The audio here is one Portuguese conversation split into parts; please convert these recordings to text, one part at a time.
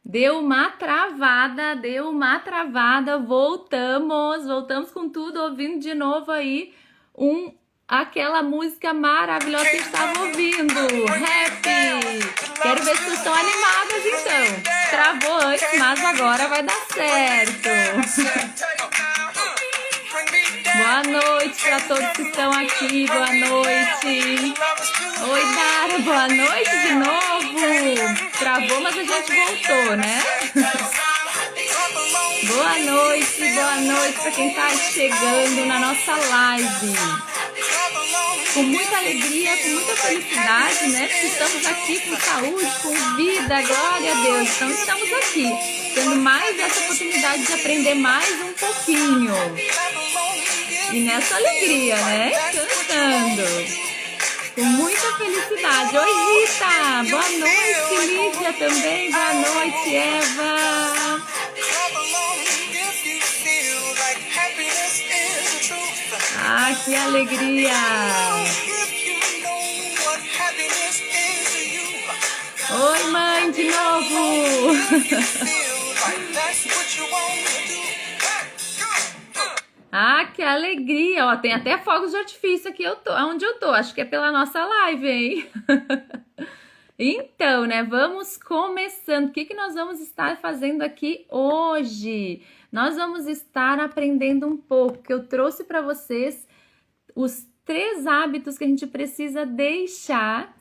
Deu uma travada, voltamos com tudo, ouvindo de novo aí aquela música maravilhosa que a gente estava ouvindo, Happy! Quero ver se vocês estão animadas então. Travou antes, mas agora vai dar certo. Boa noite para todos que estão aqui, boa noite. Oi, Dara, boa noite de novo. Travou, mas a gente voltou, né? Boa noite para quem está chegando na nossa live. Com muita alegria, com muita felicidade, né? Porque estamos aqui com saúde, com vida, glória a Deus. Então estamos aqui, tendo mais essa oportunidade de aprender mais um pouquinho. E nessa alegria, né? Cantando. Com muita felicidade. Oi, Rita! Boa noite, Lídia também. Boa noite, Eva. Ah, que alegria! Oi, mãe, de novo! Ah, que alegria! Ó, tem até fogos de artifício aqui onde eu tô. Acho que é pela nossa live, hein? Então, né? Vamos começando. O que nós vamos estar fazendo aqui hoje? Nós vamos estar aprendendo um pouco, que eu trouxe para vocês os 3 hábitos que a gente precisa deixar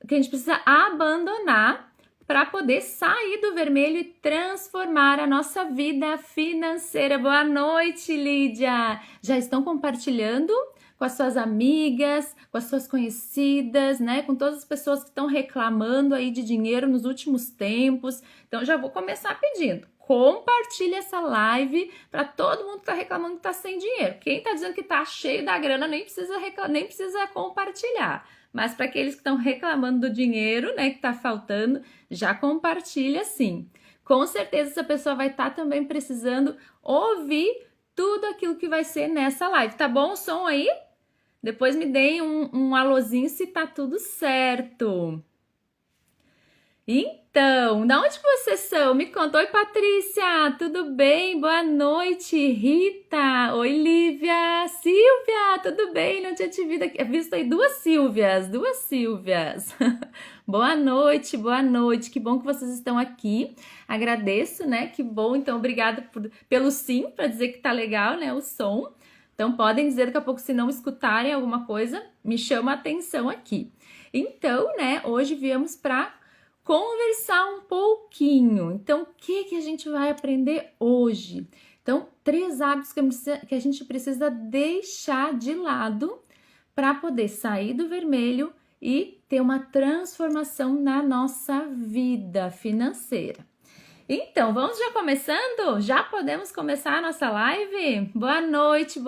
que a gente precisa abandonar para poder sair do vermelho e transformar a nossa vida financeira. Boa noite, Lídia! Já estão compartilhando com as suas amigas, com as suas conhecidas, né? Com todas as pessoas que estão reclamando aí de dinheiro nos últimos tempos. Então, já vou começar pedindo. Compartilhe essa live para todo mundo que está reclamando que está sem dinheiro. Quem está dizendo que está cheio da grana nem precisa compartilhar. Mas para aqueles que estão reclamando do dinheiro, né, que está faltando, já compartilha sim. Com certeza essa pessoa vai estar também precisando ouvir tudo aquilo que vai ser nessa live. Tá bom o som aí? Depois me deem um alôzinho se tá tudo certo. Então, da onde vocês são? Me conta. Oi, Patrícia, tudo bem? Boa noite, Rita. Oi, Lívia. Silvia, tudo bem? Não tinha te visto aí duas Silvias. Boa noite. Que bom que vocês estão aqui. Agradeço, né? Que bom. Então, obrigada pelo sim, para dizer que tá legal, né? O som. Então, podem dizer daqui a pouco, se não escutarem alguma coisa, me chama a atenção aqui. Então, né? Hoje viemos para conversar um pouquinho. Então, o que a gente vai aprender hoje? Então, 3 hábitos que a gente precisa deixar de lado para poder sair do vermelho e ter uma transformação na nossa vida financeira. Então, vamos já começando? Já podemos começar a nossa live? Boa noite,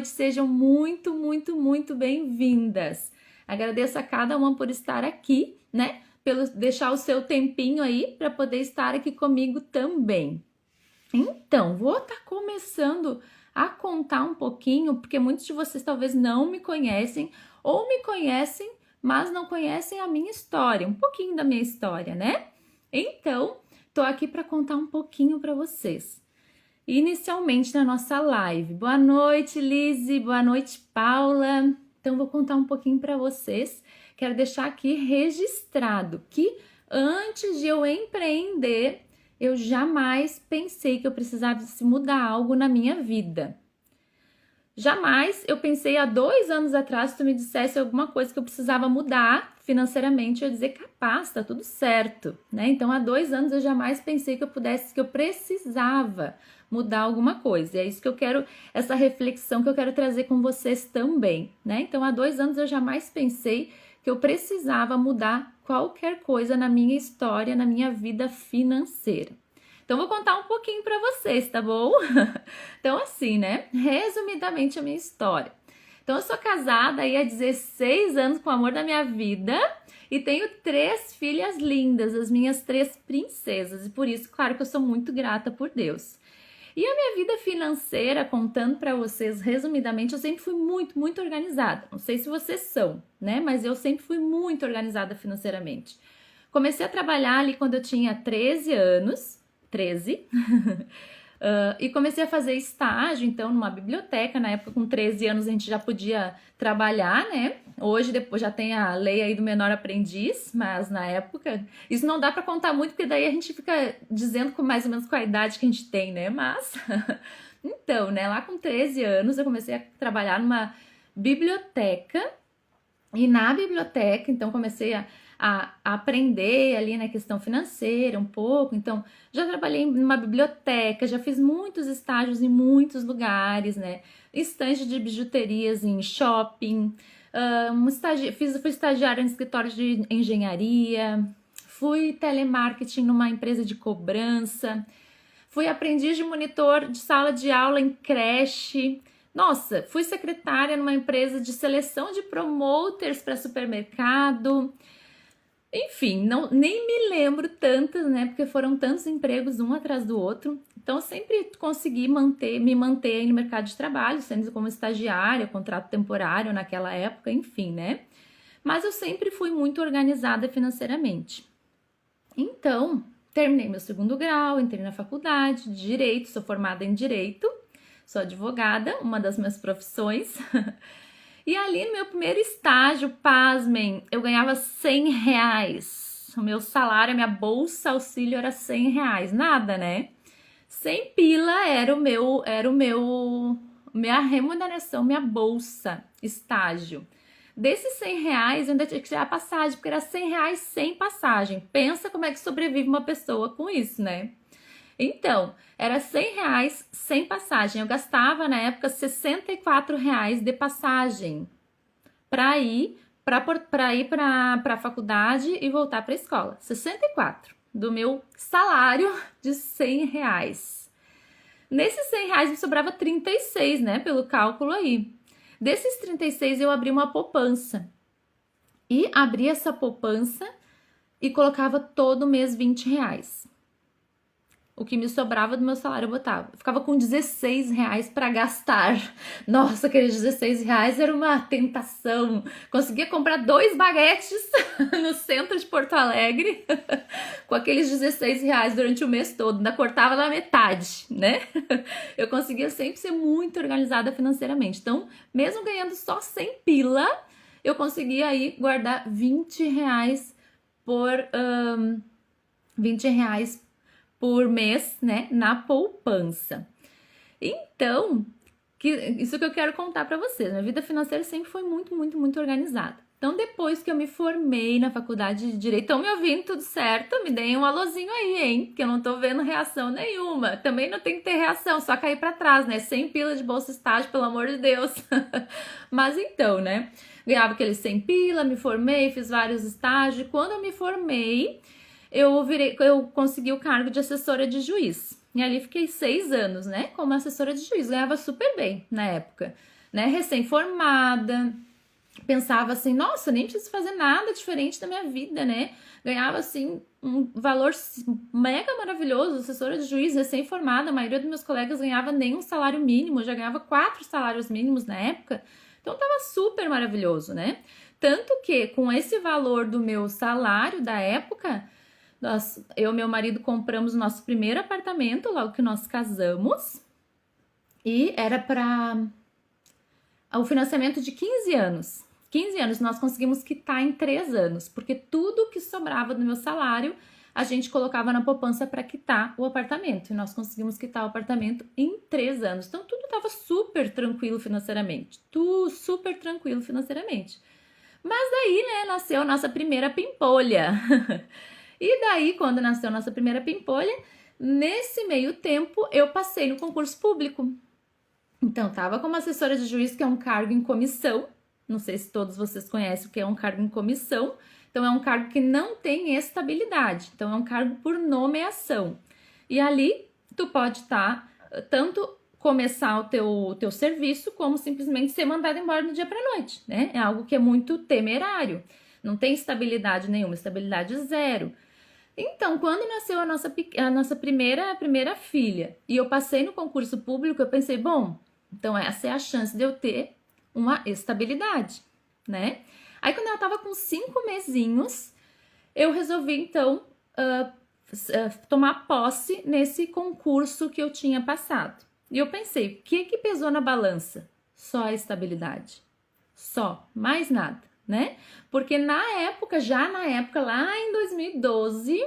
sejam muito bem-vindas. Agradeço a cada uma por estar aqui, né? Pelo deixar o seu tempinho aí para poder estar aqui comigo também. Então, vou estar começando a contar um pouquinho, porque muitos de vocês talvez não me conhecem ou me conhecem, mas não conhecem a minha história, um pouquinho da minha história, né? Então, tô aqui para contar um pouquinho para vocês. Inicialmente na nossa live. Boa noite, Lizzy, boa noite, Paula. Então, vou contar um pouquinho para vocês. Quero deixar aqui registrado que antes de eu empreender, eu jamais pensei que eu precisasse mudar algo na minha vida. Jamais eu pensei há 2 anos atrás, se tu me dissesse alguma coisa que eu precisava mudar financeiramente, eu ia dizer capaz, tá tudo certo, né? Então, há 2 anos eu jamais pensei que eu precisava mudar alguma coisa. E é isso que eu quero, essa reflexão que eu quero trazer com vocês também, né? Então, há 2 anos eu jamais pensei que eu precisava mudar qualquer coisa na minha história, na minha vida financeira. Então, vou contar um pouquinho para vocês, tá bom? Então, assim, né? Resumidamente, a minha história. Então, eu sou casada aí há 16 anos com o amor da minha vida e tenho 3 filhas lindas, as minhas 3 princesas. E por isso, claro que eu sou muito grata por Deus. E a minha vida financeira, contando para vocês resumidamente, eu sempre fui muito organizada. Não sei se vocês são, né? Mas eu sempre fui muito organizada financeiramente. Comecei a trabalhar ali quando eu tinha 13 anos, 13, e comecei a fazer estágio, então, numa biblioteca. Na época, com 13 anos, a gente já podia trabalhar, né? Hoje, depois, já tem a lei aí do menor aprendiz, mas na época, isso não dá para contar muito, porque daí a gente fica dizendo com mais ou menos qual a idade que a gente tem, né? Mas, então, né, lá com 13 anos, eu comecei a trabalhar numa biblioteca, e na biblioteca, então, comecei a aprender ali na questão financeira um pouco. Então, já trabalhei numa biblioteca, já fiz muitos estágios em muitos lugares, né? Estande de bijuterias em shopping, fui estagiária em escritório de engenharia, fui telemarketing numa empresa de cobrança, fui aprendiz de monitor de sala de aula em creche. Nossa, fui secretária numa empresa de seleção de promoters para supermercado. Enfim, nem me lembro tantas, né? Porque foram tantos empregos um atrás do outro. Então, sempre consegui me manter aí no mercado de trabalho, sendo como estagiária, contrato temporário naquela época, enfim, né? Mas eu sempre fui muito organizada financeiramente. Então, terminei meu segundo grau, entrei na faculdade de Direito, sou formada em Direito, sou advogada, uma das minhas profissões. E ali no meu primeiro estágio, pasmem, eu ganhava R$100. O meu salário, a minha bolsa auxílio era R$100. Nada, né? 100 pila minha remuneração, minha bolsa, estágio. Desses R$100, eu ainda tinha que tirar a passagem, porque era R$100 sem passagem. Pensa como é que sobrevive uma pessoa com isso, né? Então, era R$100 sem passagem. Eu gastava, na época, R$64 de passagem para ir para a faculdade e voltar para a escola. 64 do meu salário de R$100. Nesses R$100 me sobrava 36, né? Pelo cálculo aí. Desses 36 eu abri uma poupança. E abri essa poupança e colocava todo mês R$20. O que me sobrava do meu salário eu botava. Eu ficava com R$16 para gastar. Nossa, aqueles R$16 era uma tentação. Conseguia comprar 2 baguetes no centro de Porto Alegre com aqueles R$16 durante o mês todo. Ainda cortava na metade, né? Eu conseguia sempre ser muito organizada financeiramente. Então, mesmo ganhando só 100 pila, eu conseguia aí guardar R$20 por... R$20 por mês, né, na poupança. Então, isso que eu quero contar para vocês. Minha vida financeira sempre foi muito, muito, muito organizada. Então, depois que eu me formei na faculdade de Direito, estão me ouvindo tudo certo? Me deem um alôzinho aí, hein? Que eu não tô vendo reação nenhuma. Também não tem que ter reação, só cair para trás, né? 100 pila de bolsa estágio, pelo amor de Deus. Mas então, né? Ganhava aqueles 100 pila, me formei, fiz vários estágios. Quando eu me formei, eu consegui o cargo de assessora de juiz. E ali fiquei 6 anos, né? Como assessora de juiz. Ganhava super bem na época, né? Recém-formada. Pensava assim, nossa, nem preciso fazer nada diferente da minha vida, né? Ganhava, assim, um valor mega maravilhoso. Assessora de juiz, recém-formada. A maioria dos meus colegas ganhava nem um salário mínimo. Eu já ganhava 4 salários mínimos na época. Então, tava super maravilhoso, né? Tanto que, com esse valor do meu salário da época... eu e meu marido compramos o nosso primeiro apartamento logo que nós casamos e era para o financiamento de 15 anos. 15 anos nós conseguimos quitar em 3 anos, porque tudo que sobrava do meu salário a gente colocava na poupança para quitar o apartamento. E nós conseguimos quitar o apartamento em 3 anos. Então tudo estava super tranquilo financeiramente. Tudo super tranquilo financeiramente. Mas daí, né, nasceu a nossa primeira pimpolha. E daí, quando nasceu a nossa primeira pimpolha, nesse meio tempo, eu passei no concurso público. Então, estava como assessora de juiz, que é um cargo em comissão. Não sei se todos vocês conhecem o que é um cargo em comissão. Então, é um cargo que não tem estabilidade. Então, é um cargo por nomeação. E ali, tu pode tanto começar o teu serviço, como simplesmente ser mandado embora do dia para a noite, né? É algo que é muito temerário. Não tem estabilidade nenhuma, estabilidade zero. Então, quando nasceu a nossa primeira filha e eu passei no concurso público, eu pensei, bom, então essa é a chance de eu ter uma estabilidade, né? Aí, quando ela tava com 5 mesinhos, eu resolvi então tomar posse nesse concurso que eu tinha passado. E eu pensei, o que pesou na balança? Só a estabilidade. Só, mais nada, né? Porque já na época, lá em 2012,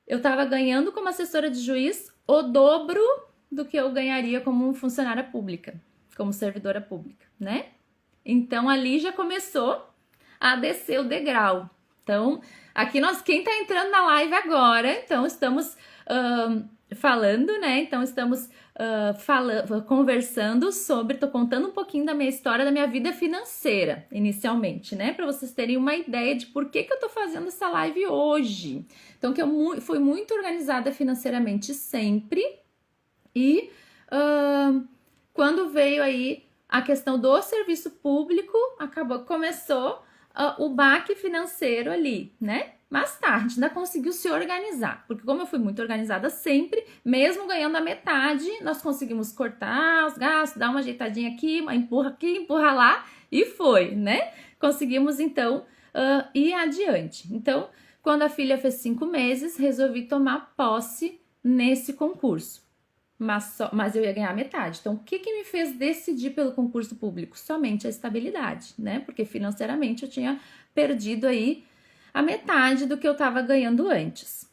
eu estava ganhando como assessora de juiz o dobro do que eu ganharia como funcionária pública, como servidora pública, né? Então ali já começou a descer o degrau. Então, aqui quem tá entrando na live agora, então estamos falando, né? Então estamos conversando sobre, tô contando um pouquinho da minha história, da minha vida financeira, inicialmente, né? Para vocês terem uma ideia de por que eu tô fazendo essa live hoje. Então, que eu fui muito organizada financeiramente sempre e quando veio aí a questão do serviço público, começou o baque financeiro ali, né? Mas tá, a gente ainda conseguiu se organizar, porque como eu fui muito organizada sempre, mesmo ganhando a metade, nós conseguimos cortar os gastos, dar uma ajeitadinha aqui, uma empurra aqui, empurra lá, e foi, né? Conseguimos, então, ir adiante. Então, quando a filha fez 5 meses, resolvi tomar posse nesse concurso. Mas eu ia ganhar metade. Então, o que me fez decidir pelo concurso público? Somente a estabilidade, né? Porque financeiramente eu tinha perdido aí a metade do que eu estava ganhando antes.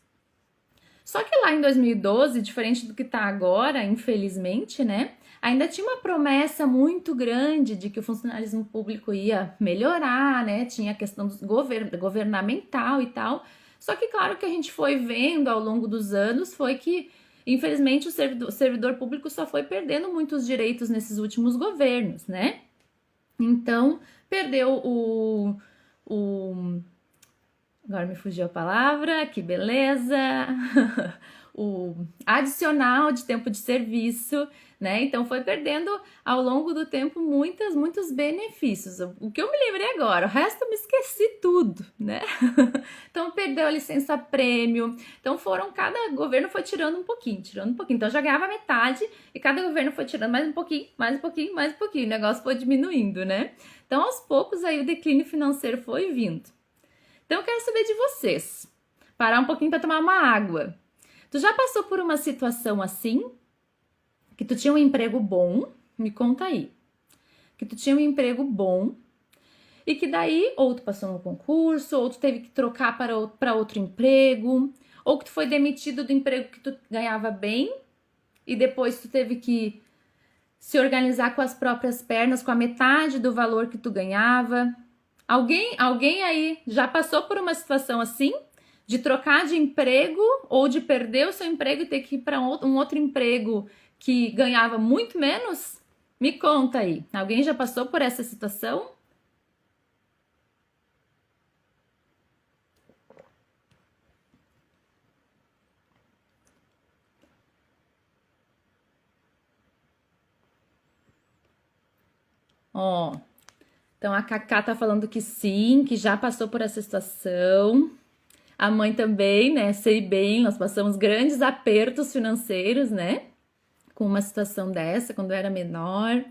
Só que lá em 2012, diferente do que está agora, infelizmente, né? Ainda tinha uma promessa muito grande de que o funcionalismo público ia melhorar, né? Tinha a questão do governamental e tal. Só que, claro, que a gente foi vendo ao longo dos anos foi que, infelizmente, o servidor público só foi perdendo muitos direitos nesses últimos governos, né? Então, perdeu agora me fugiu a palavra, que beleza! O adicional de tempo de serviço, né? Então foi perdendo ao longo do tempo muitos benefícios. O que eu me lembrei agora, o resto eu me esqueci tudo, né? Então perdeu a licença prêmio. Então cada governo foi tirando um pouquinho. Então eu já ganhava metade e cada governo foi tirando mais um pouquinho. O negócio foi diminuindo, né? Então aos poucos aí o declínio financeiro foi vindo. Então eu quero saber de vocês. Parar um pouquinho para tomar uma água. Tu já passou por uma situação assim? Que tu tinha um emprego bom? Me conta aí. Que tu tinha um emprego bom e que daí ou tu passou no concurso, ou tu teve que trocar para outro emprego, ou que tu foi demitido do emprego que tu ganhava bem e depois tu teve que se organizar com as próprias pernas, com a metade do valor que tu ganhava. Alguém aí já passou por uma situação assim? De trocar de emprego ou de perder o seu emprego e ter que ir para um outro emprego que ganhava muito menos? Me conta aí. Alguém já passou por essa situação? Ó, então a Cacá tá falando que sim, que já passou por essa situação. A mãe também, né? Sei bem, nós passamos grandes apertos financeiros, né? Com uma situação dessa, quando eu era menor.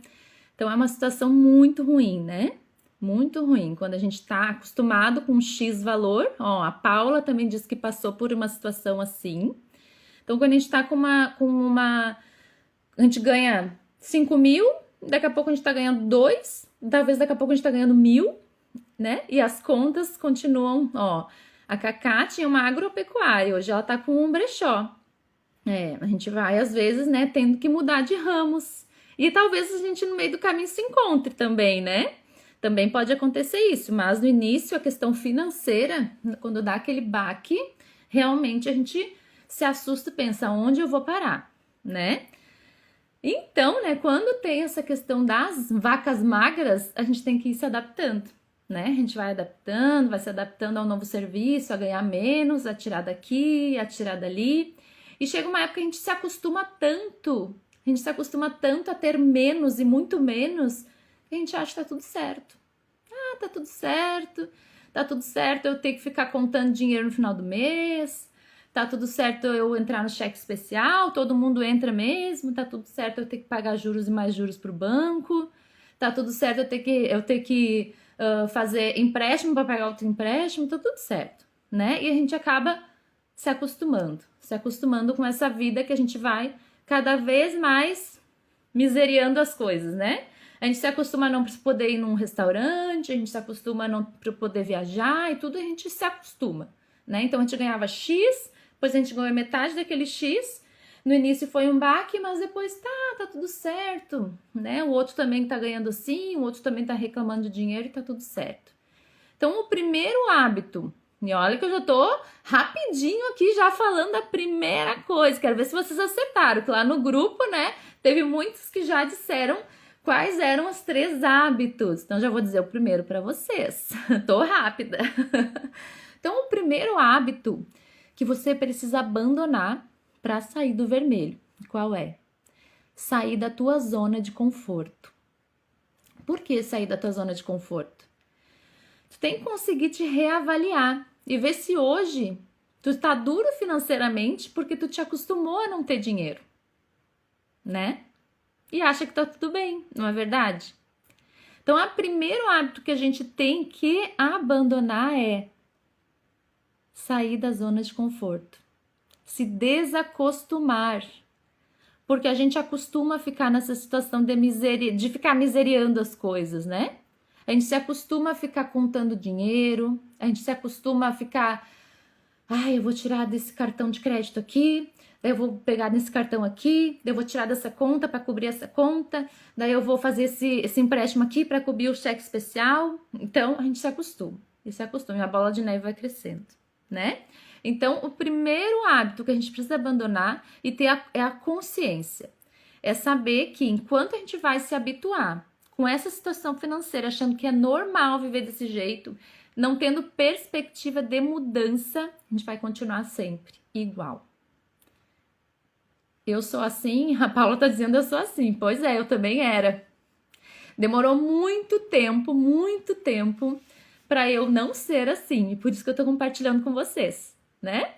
Então é uma situação muito ruim, né? Muito ruim. Quando a gente tá acostumado com um X valor, ó, a Paula também disse que passou por uma situação assim. Então, quando a gente tá a gente ganha 5 mil, daqui a pouco a gente tá ganhando 2, talvez daqui a pouco a gente tá ganhando 1.000, né? E as contas continuam, ó. A Cacá tinha uma agropecuária, hoje ela tá com um brechó. A gente vai, às vezes, né, tendo que mudar de ramos. E talvez a gente no meio do caminho se encontre também, né? Também pode acontecer isso, mas no início a questão financeira, quando dá aquele baque, realmente a gente se assusta e pensa, onde eu vou parar, né? Então, né, quando tem essa questão das vacas magras, a gente tem que ir se adaptando, né? A gente vai adaptando, vai se adaptando ao novo serviço, a ganhar menos, a tirar daqui, a tirar dali. E chega uma época que a gente se acostuma tanto a ter menos e muito menos, que a gente acha que tá tudo certo. Ah, tá tudo certo, eu tenho que ficar contando dinheiro no final do mês, tá tudo certo eu entrar no cheque especial, todo mundo entra mesmo, tá tudo certo eu ter que pagar juros e mais juros pro banco, tá tudo certo eu ter que fazer empréstimo para pagar outro empréstimo, tá tudo certo. né? E a gente acaba se acostumando com essa vida que a gente vai cada vez mais miseriando as coisas, né? A gente se acostuma a não poder ir num restaurante, a gente se acostuma a não poder viajar e tudo a gente se acostuma, né? Então a gente ganhava X, depois a gente ganhou metade daquele X. No início foi um baque, mas depois tá tudo certo, né? O outro também tá ganhando assim, o outro também tá reclamando de dinheiro e tá tudo certo. Então, o primeiro hábito, e olha que eu já tô rapidinho aqui já falando a primeira coisa, quero ver se vocês acertaram, que lá no grupo, né, teve muitos que já disseram quais eram os 3 hábitos. Então, já vou dizer o primeiro para vocês, tô rápida. Então, o primeiro hábito que você precisa abandonar para sair do vermelho, qual é? Sair da tua zona de conforto. Por que sair da tua zona de conforto? Tu tem que conseguir te reavaliar e ver se hoje tu tá duro financeiramente porque tu te acostumou a não ter dinheiro, né? E acha que tá tudo bem, não é verdade? Então, o primeiro hábito que a gente tem que abandonar é sair da zona de conforto, se desacostumar, porque a gente acostuma a ficar nessa situação de ficar miseriando as coisas, né? A gente se acostuma a ficar contando dinheiro, a gente se acostuma a ficar, eu vou tirar desse cartão de crédito aqui, daí eu vou pegar nesse cartão aqui, daí eu vou tirar dessa conta para cobrir essa conta, daí eu vou fazer esse empréstimo aqui para cobrir o cheque especial. Então, a gente se acostuma, e a bola de neve vai crescendo, né? Então, o primeiro hábito que a gente precisa abandonar e ter é a consciência. É saber que enquanto a gente vai se habituar com essa situação financeira, achando que é normal viver desse jeito, não tendo perspectiva de mudança, a gente vai continuar sempre igual. Eu sou assim, a Paula tá dizendo eu sou assim. Pois é, eu também era. Demorou muito tempo para eu não ser assim, e por isso que eu tô compartilhando com vocês, né?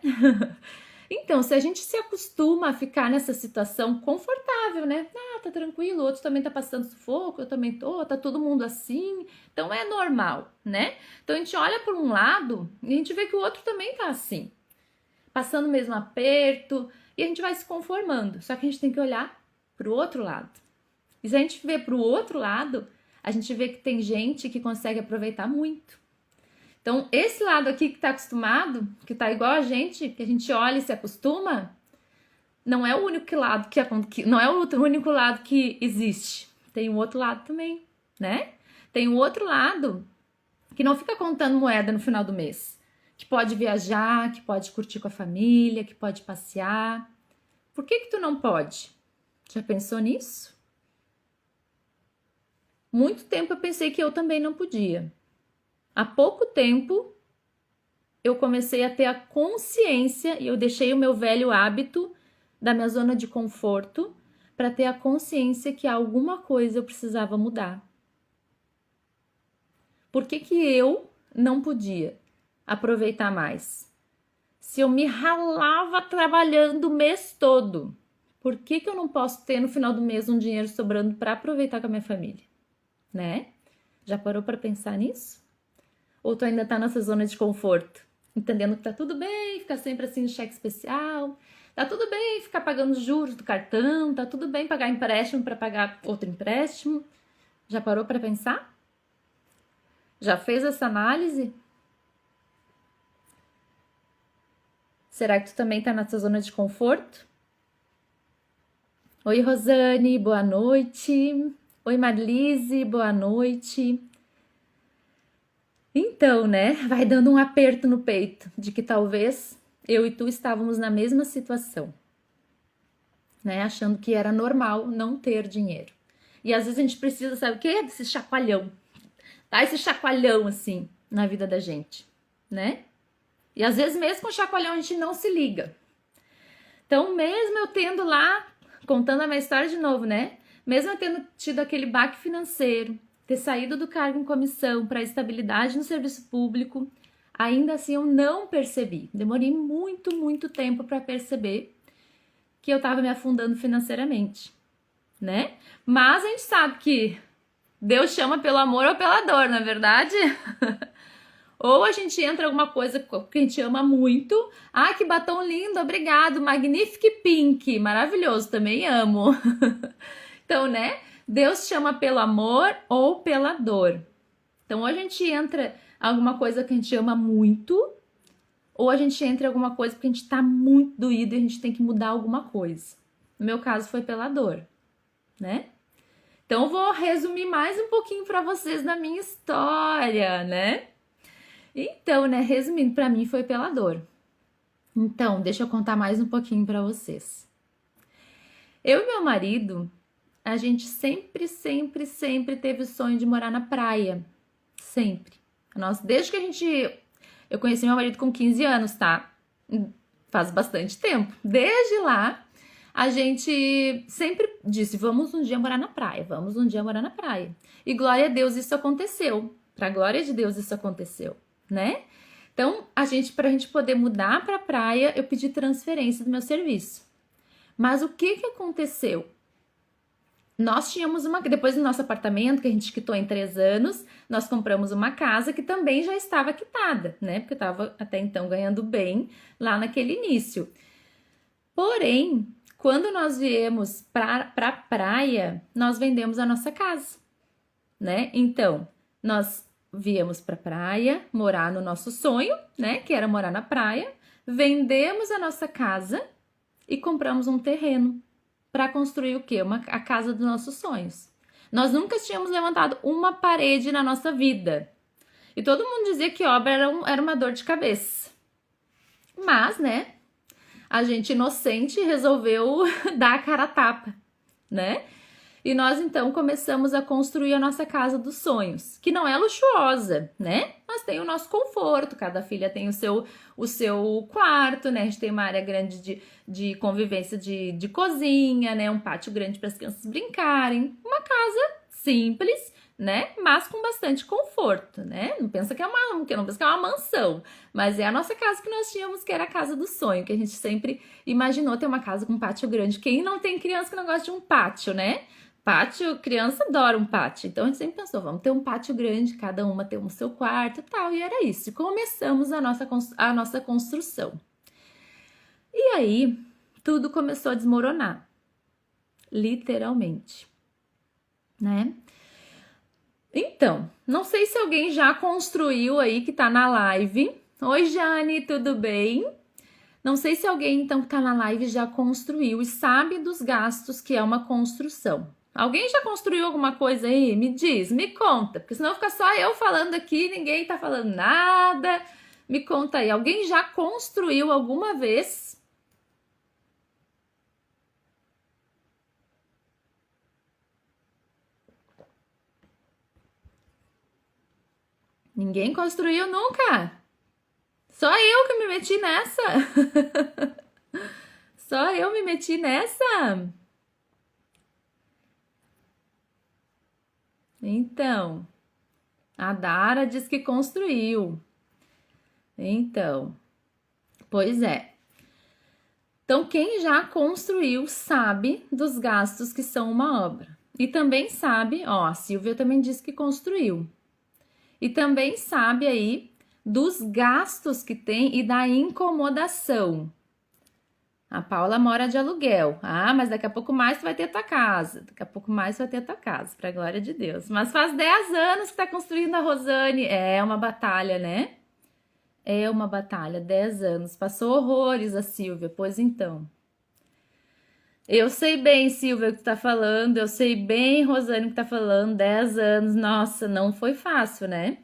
Então, se a gente se acostuma a ficar nessa situação confortável, né? Tá tranquilo, o outro também tá passando sufoco, eu também tô, tá todo mundo assim, então é normal, né? Então a gente olha por um lado e a gente vê que o outro também tá assim, passando o mesmo aperto, e a gente vai se conformando. Só que a gente tem que olhar pro outro lado. E se a gente vê pro outro lado, a gente vê que tem gente que consegue aproveitar muito. Então, esse lado aqui que tá acostumado, que tá igual a gente, que a gente olha e se acostuma, não é o único lado não é o único lado que existe. Tem um outro lado também, né? Tem um outro lado que não fica contando moeda no final do mês, que pode viajar, que pode curtir com a família, que pode passear. Por que tu não pode? Já pensou nisso? Muito tempo eu pensei que eu também não podia. Há pouco tempo eu comecei a ter a consciência e eu deixei o meu velho hábito da minha zona de conforto para ter a consciência que alguma coisa eu precisava mudar. Por que que eu não podia aproveitar mais? Se eu me ralava trabalhando o mês todo, por que que eu não posso ter no final do mês um dinheiro sobrando para aproveitar com a minha família? Né? Já parou para pensar nisso? Ou tu ainda tá nessa zona de conforto? Entendendo que tá tudo bem ficar sempre assim no cheque especial, tá tudo bem ficar pagando os juros do cartão, tá tudo bem pagar empréstimo para pagar outro empréstimo. Já parou para pensar? Já fez essa análise? Será que tu também tá nessa zona de conforto? Oi, Rosane, boa noite. Oi, Marlise, boa noite. Então, né, vai dando um aperto no peito de que talvez eu e tu estávamos na mesma situação, né, achando que era normal não ter dinheiro. E às vezes a gente precisa, sabe o quê? Desse chacoalhão, tá? Esse chacoalhão, assim, na vida da gente, né? E às vezes mesmo com o chacoalhão a gente não se liga. Então, mesmo eu tendo lá, contando a minha história de novo, né? Mesmo eu tendo tido aquele baque financeiro, ter saído do cargo em comissão para estabilidade no serviço público, ainda assim eu não percebi. Demorei muito tempo para perceber que eu estava me afundando financeiramente, né? Mas a gente sabe que Deus chama pelo amor ou pela dor, não é verdade? Ou a gente entra em alguma coisa que a gente ama muito. Ah, que batom lindo, obrigado. Magnifique Pink, maravilhoso, também amo. Então, né? Deus chama pelo amor ou pela dor. Então, ou a gente entra em alguma coisa que a gente ama muito, ou a gente entra em alguma coisa porque a gente tá muito doído e a gente tem que mudar alguma coisa. No meu caso, foi pela dor, né? Então, eu vou resumir mais um pouquinho para vocês da minha história, né? Então, né, resumindo, para mim foi pela dor. Então, deixa eu contar mais um pouquinho para vocês. Eu e meu marido, a gente sempre teve o sonho de morar na praia. Sempre. Nossa, desde que eu conheci meu marido com 15 anos, tá? Faz bastante tempo. Desde lá, a gente sempre disse, vamos um dia morar na praia, vamos um dia morar na praia. E glória a Deus isso aconteceu. Pra glória de Deus isso aconteceu, né? Então, pra gente poder mudar pra praia, eu pedi transferência do meu serviço. Mas o que aconteceu? Nós tínhamos depois do nosso apartamento, que a gente quitou em 3 anos, nós compramos uma casa que também já estava quitada, né? Porque eu estava até então ganhando bem lá naquele início. Porém, quando nós viemos pra praia, nós vendemos a nossa casa, né? Então, nós viemos pra praia, morar no nosso sonho, né? Que era morar na praia, vendemos a nossa casa e compramos um terreno para construir o quê? A casa dos nossos sonhos. Nós nunca tínhamos levantado uma parede na nossa vida. E todo mundo dizia que obra era uma dor de cabeça. Mas, né, a gente inocente resolveu dar a cara a tapa, né? E nós então começamos a construir a nossa casa dos sonhos, que não é luxuosa, né? Mas tem o nosso conforto, cada filha tem o seu quarto, né? A gente tem uma área grande de convivência de cozinha, né? Um pátio grande para as crianças brincarem. Uma casa simples, né? Mas com bastante conforto, né? Não pensa que é uma mansão, mas é a nossa casa que nós tínhamos, que era a casa do sonho, que a gente sempre imaginou ter uma casa com um pátio grande. Quem não tem criança que não gosta de um pátio, né? Pátio, criança adora um pátio. Então a gente sempre pensou, vamos ter um pátio grande, cada uma ter o seu quarto e tal. E era isso. E começamos a nossa construção. E aí, tudo começou a desmoronar. Literalmente. Né? Então, não sei se alguém já construiu aí que tá na live. Oi, Jane, tudo bem? Não sei se alguém então que tá na live já construiu e sabe dos gastos que é uma construção. Alguém já construiu alguma coisa aí? Me diz, me conta, porque senão fica só eu falando aqui, ninguém tá falando nada. Me conta aí, alguém já construiu alguma vez? Ninguém construiu nunca? Só eu que me meti nessa? Só eu me meti nessa? Então, a Dara diz que construiu. Então, pois é. Então, quem já construiu sabe dos gastos que são uma obra. E também sabe, ó, a Silvia também disse que construiu. E também sabe aí dos gastos que tem e da incomodação. A Paula mora de aluguel. Ah, mas daqui a pouco mais tu vai ter tua casa. Daqui a pouco mais tu vai ter tua casa, pra glória de Deus. Mas faz 10 anos que tá construindo a Rosane. É uma batalha, né? É uma batalha, 10 anos. Passou horrores a Silvia, pois então. Eu sei bem, Silvia, o que tu tá falando. Eu sei bem, Rosane, o que tá falando. 10 anos, nossa, não foi fácil, né?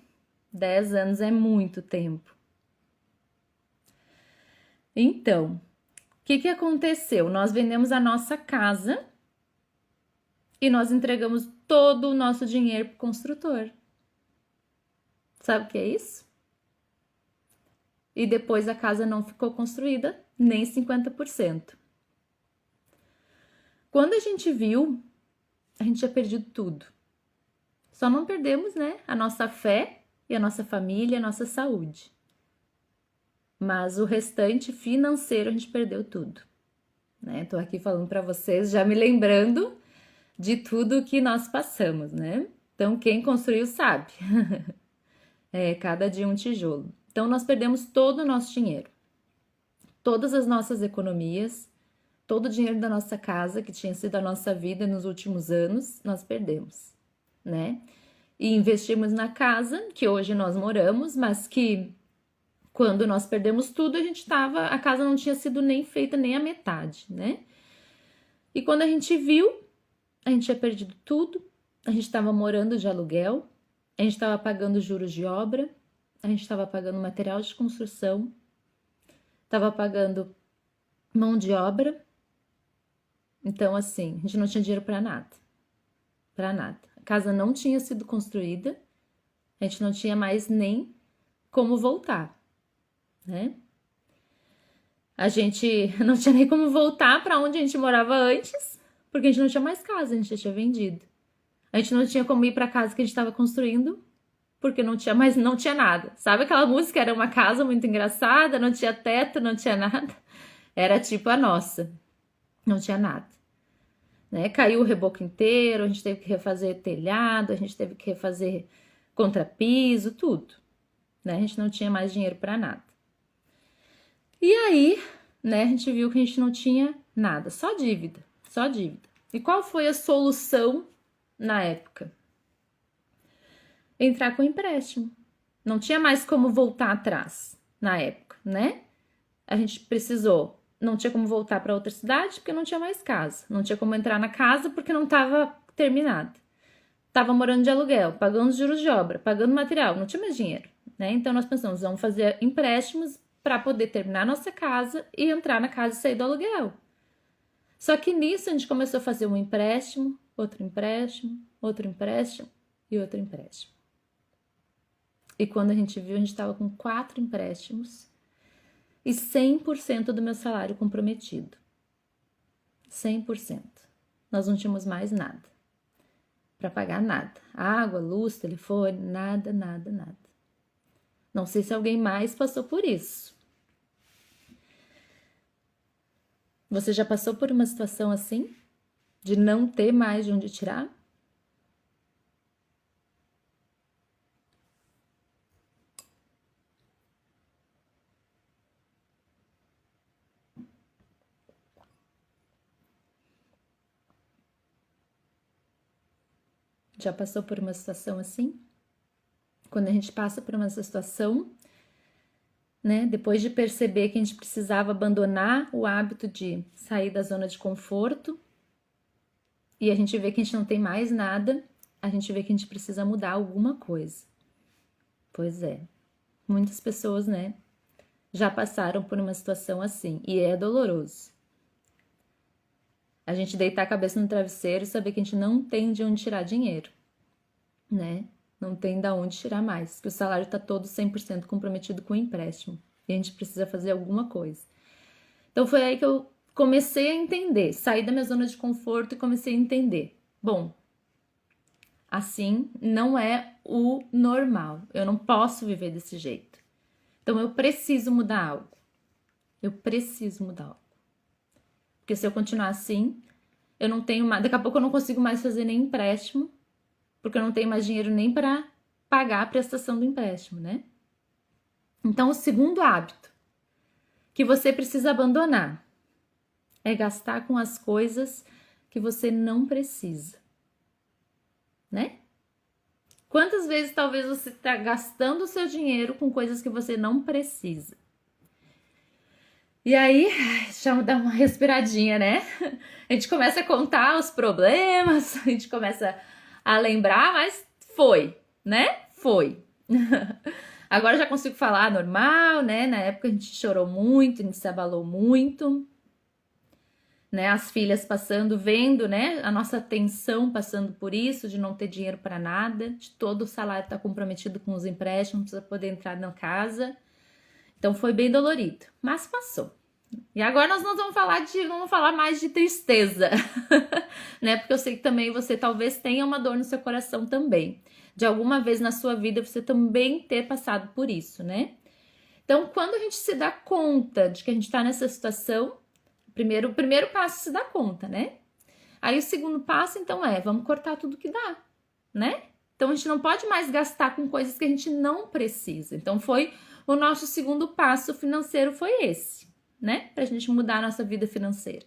10 anos é muito tempo. Então, o que aconteceu? Nós vendemos a nossa casa e nós entregamos todo o nosso dinheiro pro construtor. Sabe o que é isso? E depois a casa não ficou construída, nem 50%. Quando a gente viu, a gente tinha perdido tudo. Só não perdemos, né, a nossa fé e a nossa família, a nossa saúde. Mas o restante financeiro a gente perdeu tudo, né? Tô aqui falando para vocês, já me lembrando de tudo que nós passamos, né? Então quem construiu sabe. Cada dia um tijolo. Então, nós perdemos todo o nosso dinheiro. Todas as nossas economias, todo o dinheiro da nossa casa, que tinha sido a nossa vida nos últimos anos, nós perdemos, né? E investimos na casa, que hoje nós moramos, mas que quando nós perdemos tudo, a casa não tinha sido nem feita nem a metade, né? E quando a gente viu, a gente tinha perdido tudo, a gente estava morando de aluguel, a gente estava pagando juros de obra, a gente estava pagando material de construção, estava pagando mão de obra. Então, assim, a gente não tinha dinheiro para nada. Para nada. A casa não tinha sido construída, a gente não tinha mais nem como voltar, né? A gente não tinha nem como voltar para onde a gente morava antes, porque a gente não tinha mais casa, a gente já tinha vendido. A gente não tinha como ir para a casa que a gente estava construindo, porque não tinha nada. Sabe aquela música? Era uma casa muito engraçada, não tinha teto, não tinha nada. Era tipo a nossa. Não tinha nada. Né? Caiu o reboco inteiro, a gente teve que refazer telhado, a gente teve que refazer contrapiso, tudo. Né? A gente não tinha mais dinheiro para nada. E aí, né, a gente viu que a gente não tinha nada, só dívida, só dívida. E qual foi a solução na época? Entrar com empréstimo. Não tinha mais como voltar atrás na época, né? A gente precisou, não tinha como voltar para outra cidade porque não tinha mais casa. Não tinha como entrar na casa porque não estava terminada. Estava morando de aluguel, pagando juros de obra, pagando material, não tinha mais dinheiro, né? Então nós pensamos, vamos fazer empréstimos para poder terminar nossa casa e entrar na casa e sair do aluguel. Só que nisso a gente começou a fazer um empréstimo, outro empréstimo, outro empréstimo e outro empréstimo. E quando a gente viu, a gente estava com 4 empréstimos e 100% do meu salário comprometido. 100%. Nós não tínhamos mais nada para pagar nada. Água, luz, telefone, nada, nada, nada. Não sei se alguém mais passou por isso. Você já passou por uma situação assim? De não ter mais de onde tirar? Já passou por uma situação assim? Quando a gente passa por uma situação, né, depois de perceber que a gente precisava abandonar o hábito de sair da zona de conforto, e a gente vê que a gente não tem mais nada, a gente vê que a gente precisa mudar alguma coisa. Pois é, muitas pessoas, né, já passaram por uma situação assim, e é doloroso. A gente deitar a cabeça no travesseiro e saber que a gente não tem de onde tirar dinheiro, né? Não tem de onde tirar mais, que o salário está todo 100% comprometido com o empréstimo e a gente precisa fazer alguma coisa. Então foi aí que eu comecei a entender, saí da minha zona de conforto e comecei a entender. Bom, assim não é o normal, eu não posso viver desse jeito. Então eu preciso mudar algo, eu preciso mudar algo. Porque se eu continuar assim, eu não tenho mais, daqui a pouco eu não consigo mais fazer nem empréstimo, porque eu não tenho mais dinheiro nem para pagar a prestação do empréstimo, né? Então, o segundo hábito que você precisa abandonar é gastar com as coisas que você não precisa, né? Quantas vezes talvez você está gastando o seu dinheiro com coisas que você não precisa? E aí, já dá uma respiradinha, né? A gente começa a contar os problemas, a gente começa a lembrar, mas foi, né? Foi. Agora já consigo falar normal, né? Na época a gente chorou muito, a gente se abalou muito, né? As filhas passando, vendo, né? A nossa atenção passando por isso, de não ter dinheiro para nada, de todo o salário estar comprometido com os empréstimos para poder entrar na casa. Então foi bem dolorido, mas passou. E agora nós vamos falar mais de tristeza, né? Porque eu sei que também você talvez tenha uma dor no seu coração também. De alguma vez na sua vida você também ter passado por isso, né? Então, quando a gente se dá conta de que a gente tá nessa situação, o primeiro passo é se dar conta, né? Aí o segundo passo, então, vamos cortar tudo que dá, né? Então a gente não pode mais gastar com coisas que a gente não precisa. Então foi o nosso segundo passo financeiro, foi esse, né? Pra gente mudar a nossa vida financeira.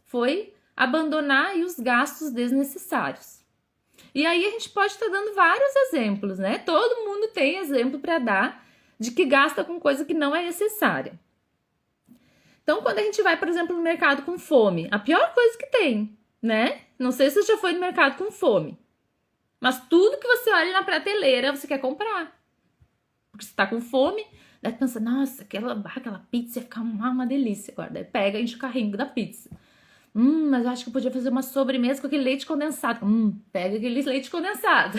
Foi abandonar aí os gastos desnecessários. E aí a gente pode estar dando vários exemplos, né? Todo mundo tem exemplo para dar de que gasta com coisa que não é necessária. Então, quando a gente vai, por exemplo, no mercado com fome, a pior coisa que tem, né? Não sei se você já foi no mercado com fome, mas tudo que você olha na prateleira, você quer comprar. Porque você tá com fome, daí pensa, nossa, aquela pizza ia ficar uma delícia agora. Daí pega e enche o carrinho da pizza. Mas eu acho que eu podia fazer uma sobremesa com aquele leite condensado. Pega aquele leite condensado,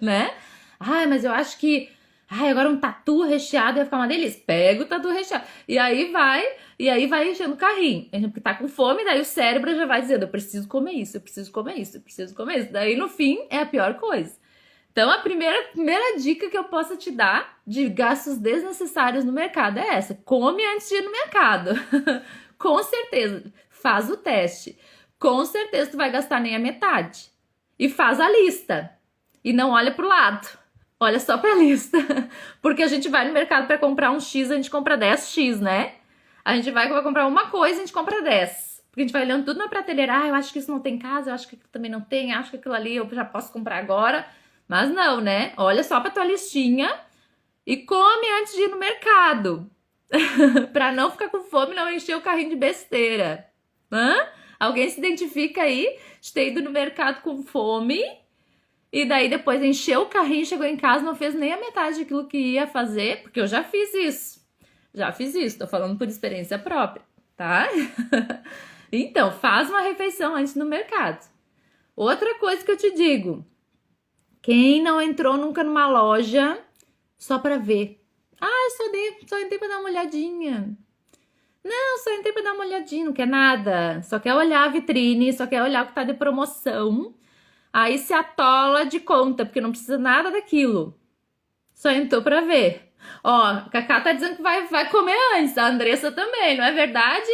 né? Ai, mas eu acho que... agora um tatu recheado ia ficar uma delícia. Pega o tatu recheado. E aí vai enchendo o carrinho. Porque tá com fome, daí o cérebro já vai dizendo, eu preciso comer isso, eu preciso comer isso, eu preciso comer isso. Daí, no fim, é a pior coisa. Então, a primeira dica que eu posso te dar de gastos desnecessários no mercado é essa. Come antes de ir no mercado. Com certeza. Faz o teste. Com certeza tu vai gastar nem a metade. E faz a lista. E não olha pro lado. Olha só pra lista. Porque a gente vai no mercado pra comprar um X, a gente compra 10X, né? A gente vai comprar uma coisa, a gente compra 10. Porque a gente vai olhando tudo na prateleira. Eu acho que isso não tem em casa, eu acho que aquilo também não tem, acho que aquilo ali eu já posso comprar agora. Mas não, né? Olha só pra tua listinha e come antes de ir no mercado. Pra não ficar com fome e não encher o carrinho de besteira. Alguém se identifica aí de ter ido no mercado com fome e daí depois encheu o carrinho, chegou em casa, não fez nem a metade daquilo que ia fazer, porque eu já fiz isso. Tô falando por experiência própria, tá? Então, faz uma refeição antes no mercado. Outra coisa que eu te digo, quem não entrou nunca numa loja só pra ver? Eu só entrei pra dar uma olhadinha. Não, só entrei pra dar uma olhadinha, não quer nada. Só quer olhar a vitrine, só quer olhar o que tá de promoção. Aí se atola de conta, porque não precisa nada daquilo. Só entrou pra ver. Ó, a Cacá tá dizendo que vai comer antes, a Andressa também, não é verdade?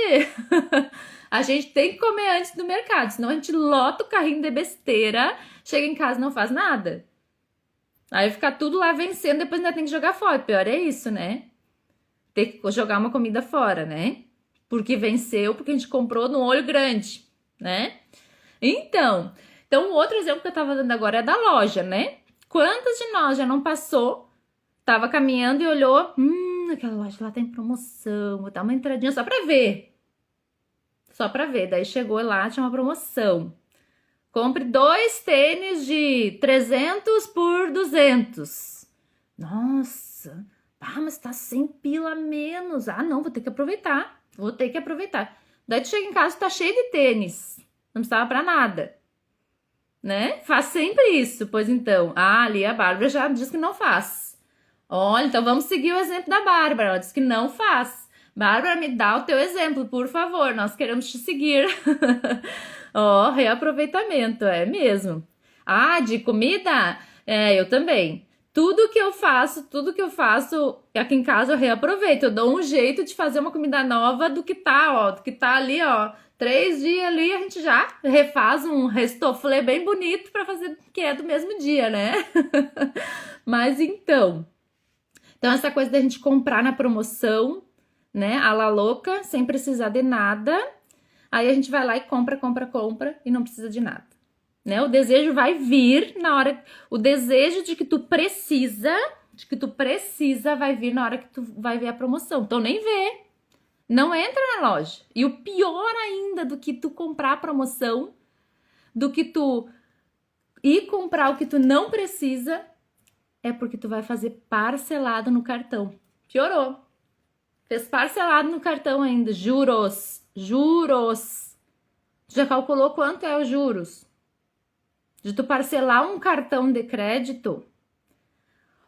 A gente tem que comer antes do mercado, senão a gente lota o carrinho de besteira, chega em casa e não faz nada. Aí fica tudo lá vencendo, depois ainda tem que jogar fora. Pior é isso, né? Ter que jogar uma comida fora, né? Porque venceu, porque a gente comprou no olho grande, né? Então, o outro exemplo que eu tava dando agora é da loja, né? Quantas de nós já não passou, tava caminhando e olhou, aquela loja lá tá em promoção, vou dar uma entradinha só pra ver. Só pra ver, daí chegou lá, tinha uma promoção. Compre 2 tênis de 300 por 200. Nossa, mas tá 100 pila a menos. Não, vou ter que aproveitar. Daí tu chega em casa e tá cheio de tênis. Não precisava pra nada. Né? Faz sempre isso. Pois então, ali a Bárbara já diz que não faz. Olha, então vamos seguir o exemplo da Bárbara. Ela diz que não faz. Bárbara, me dá o teu exemplo, por favor. Nós queremos te seguir. Reaproveitamento, é mesmo. De comida? Eu também. Tudo que eu faço aqui em casa eu reaproveito. Eu dou um jeito de fazer uma comida nova do que tá ali, 3 dias ali, a gente já refaz um restoflê bem bonito para fazer que é do mesmo dia, né? Mas então essa coisa da gente comprar na promoção, né? A la louca, sem precisar de nada. Aí a gente vai lá e compra e não precisa de nada, né? O desejo vai vir na hora... O desejo de que tu precisa vai vir na hora que tu vai ver a promoção. Então nem vê. Não entra na loja. E o pior ainda do que tu comprar a promoção, do que tu ir comprar o que tu não precisa, é porque tu vai fazer parcelado no cartão. Piorou. Fez parcelado no cartão ainda. Juros. Tu já calculou quanto é os juros? De tu parcelar um cartão de crédito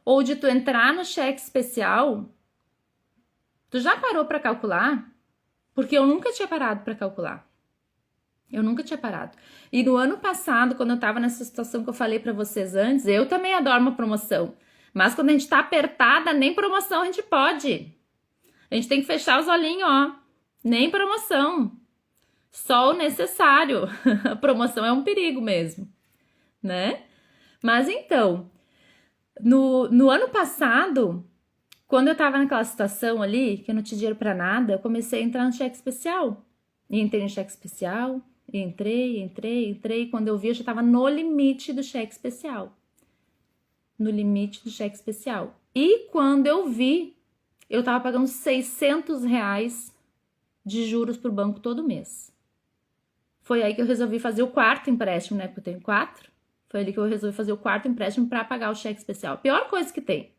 ou de tu entrar no cheque especial, tu já parou para calcular? Porque eu nunca tinha parado para calcular. E no ano passado, quando eu tava nessa situação que eu falei para vocês antes, eu também adoro uma promoção. Mas quando a gente tá apertada, nem promoção a gente pode. A gente tem que fechar os olhinhos, Nem promoção. Só o necessário. A promoção é um perigo mesmo, né? Mas então, no ano passado, quando eu tava naquela situação ali, que eu não tinha dinheiro pra nada, eu comecei a entrar no cheque especial. E entrei no cheque especial, e entrei. Quando eu vi, eu já tava no limite do cheque especial. No limite do cheque especial. E quando eu vi, eu tava pagando R$ 600 de juros pro banco todo mês. Foi aí que eu resolvi fazer o quarto empréstimo, né? Porque eu tenho 4. Foi ali que eu resolvi fazer o quarto empréstimo para pagar o cheque especial. Pior coisa que tem.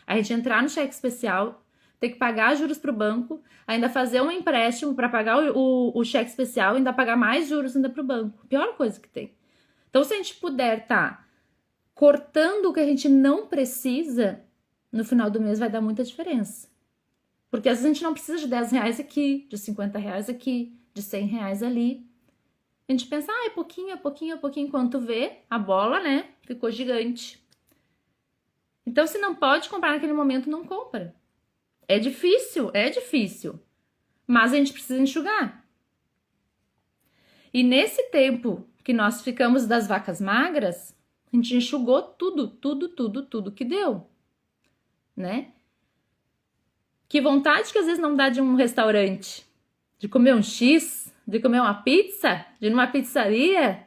A gente entrar no cheque especial, ter que pagar juros pro banco, ainda fazer um empréstimo para pagar o cheque especial, ainda pagar mais juros ainda pro banco. Pior coisa que tem. Então, se a gente puder cortando o que a gente não precisa, no final do mês vai dar muita diferença. Porque às vezes a gente não precisa de R$ 10 aqui, de R$ 50 aqui, de R$ 100 ali. A gente pensa, é pouquinho, quando vê, a bola, né, ficou gigante. Então, se não pode comprar naquele momento, não compra. É difícil, mas a gente precisa enxugar. E nesse tempo que nós ficamos das vacas magras, a gente enxugou tudo que deu, né? Que vontade que às vezes não dá de um restaurante, de comer um X, de comer uma pizza, de ir numa pizzaria.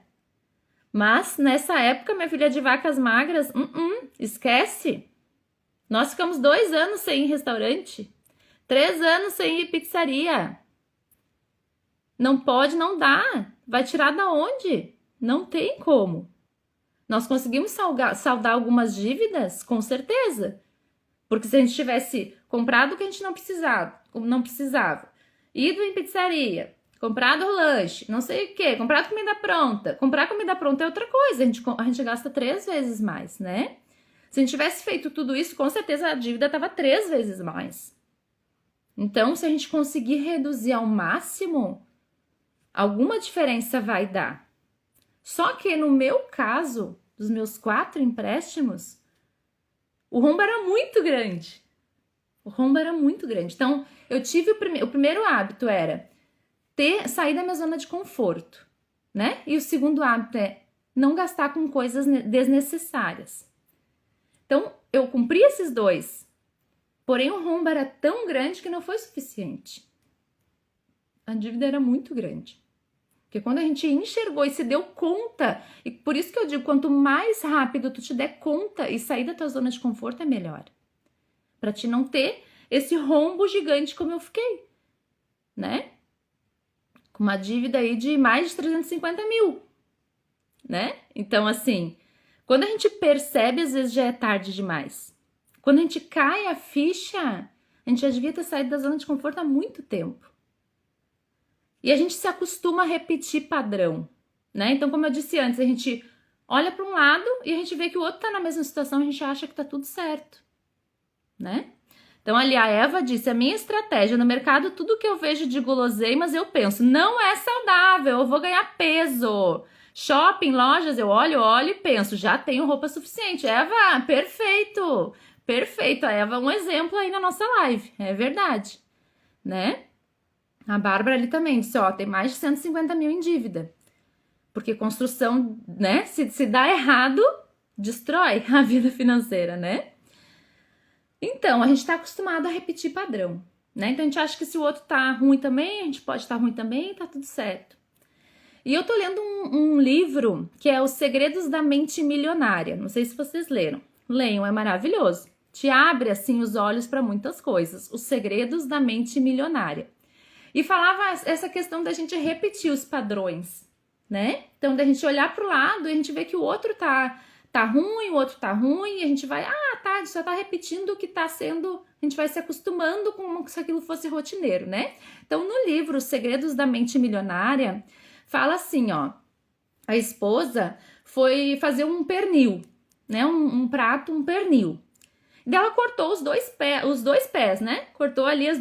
Mas nessa época, minha filha, de vacas magras, esquece. Nós ficamos 2 anos sem ir em restaurante, 3 anos sem ir em pizzaria. Não pode, não dá. Vai tirar da onde? Não tem como. Nós conseguimos saldar algumas dívidas, com certeza. Porque se a gente tivesse comprado o que a gente não precisava, ido em pizzaria, comprado lanche, não sei o que, comprado comida pronta. Comprar comida pronta é outra coisa, a gente gasta 3 vezes mais, né? Se a gente tivesse feito tudo isso, com certeza a dívida estava 3 vezes mais. Então, se a gente conseguir reduzir ao máximo, alguma diferença vai dar. Só que no meu caso, dos meus 4 empréstimos, o rombo era muito grande. Então, eu tive o primeiro hábito era sair da minha zona de conforto, né? E o segundo hábito é não gastar com coisas desnecessárias. Então, eu cumpri esses 2. Porém, o rombo era tão grande que não foi suficiente. A dívida era muito grande. Porque quando a gente enxergou e se deu conta, e por isso que eu digo, quanto mais rápido tu te der conta e sair da tua zona de conforto, é melhor. Pra te não ter esse rombo gigante como eu fiquei, né? Com uma dívida aí de mais de 350 mil, né? Então, assim, quando a gente percebe, às vezes já é tarde demais. Quando a gente cai a ficha, a gente já devia ter saído da zona de conforto há muito tempo. E a gente se acostuma a repetir padrão, né? Então, como eu disse antes, a gente olha para um lado e a gente vê que o outro tá na mesma situação, a gente acha que tá tudo certo, né? Então, ali a Eva disse, a minha estratégia no mercado, tudo que eu vejo de guloseimas, eu penso, não é saudável, eu vou ganhar peso. Shopping, lojas, eu olho e penso, já tenho roupa suficiente. Eva, perfeito. A Eva é um exemplo aí na nossa live, é verdade, né? A Bárbara ali também disse, tem mais de 150 mil em dívida. Porque construção, né, se dá errado, destrói a vida financeira, né? Então, a gente tá acostumado a repetir padrão, né? Então, a gente acha que se o outro tá ruim também, a gente pode estar ruim também, tá tudo certo. E eu tô lendo um livro que é Os Segredos da Mente Milionária. Não sei se vocês leram. Leiam, é maravilhoso. Te abre, assim, os olhos para muitas coisas. Os Segredos da Mente Milionária. E falava essa questão da gente repetir os padrões, né? Então, da gente olhar pro lado e a gente vê que o outro tá ruim, o outro tá ruim, e a gente vai, só tá repetindo o que tá sendo, a gente vai se acostumando como se aquilo fosse rotineiro, né? Então, no livro Os Segredos da Mente Milionária, fala assim, a esposa foi fazer um pernil, né? Um prato, um pernil. E ela cortou os dois pés, né? Cortou ali os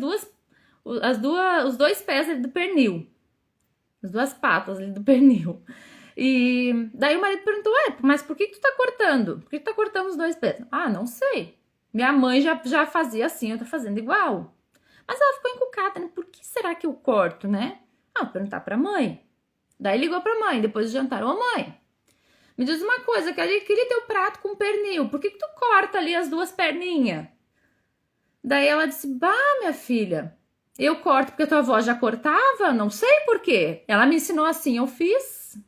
2 pés ali do pernil. As 2 patas ali do pernil. E daí o marido perguntou, mas por que tu tá cortando? Por que tu tá cortando os 2 pés? Não sei. Minha mãe já fazia assim, eu tô fazendo igual. Mas ela ficou encucada, né? Por que será que eu corto, né? Vou perguntar pra mãe. Daí ligou pra mãe, depois do jantar, mãe, Me diz uma coisa, queria teu prato com pernil, por que tu corta ali as duas perninhas? Daí ela disse, bah, minha filha, eu corto porque tua avó já cortava? Não sei por quê. Ela me ensinou assim, eu fiz.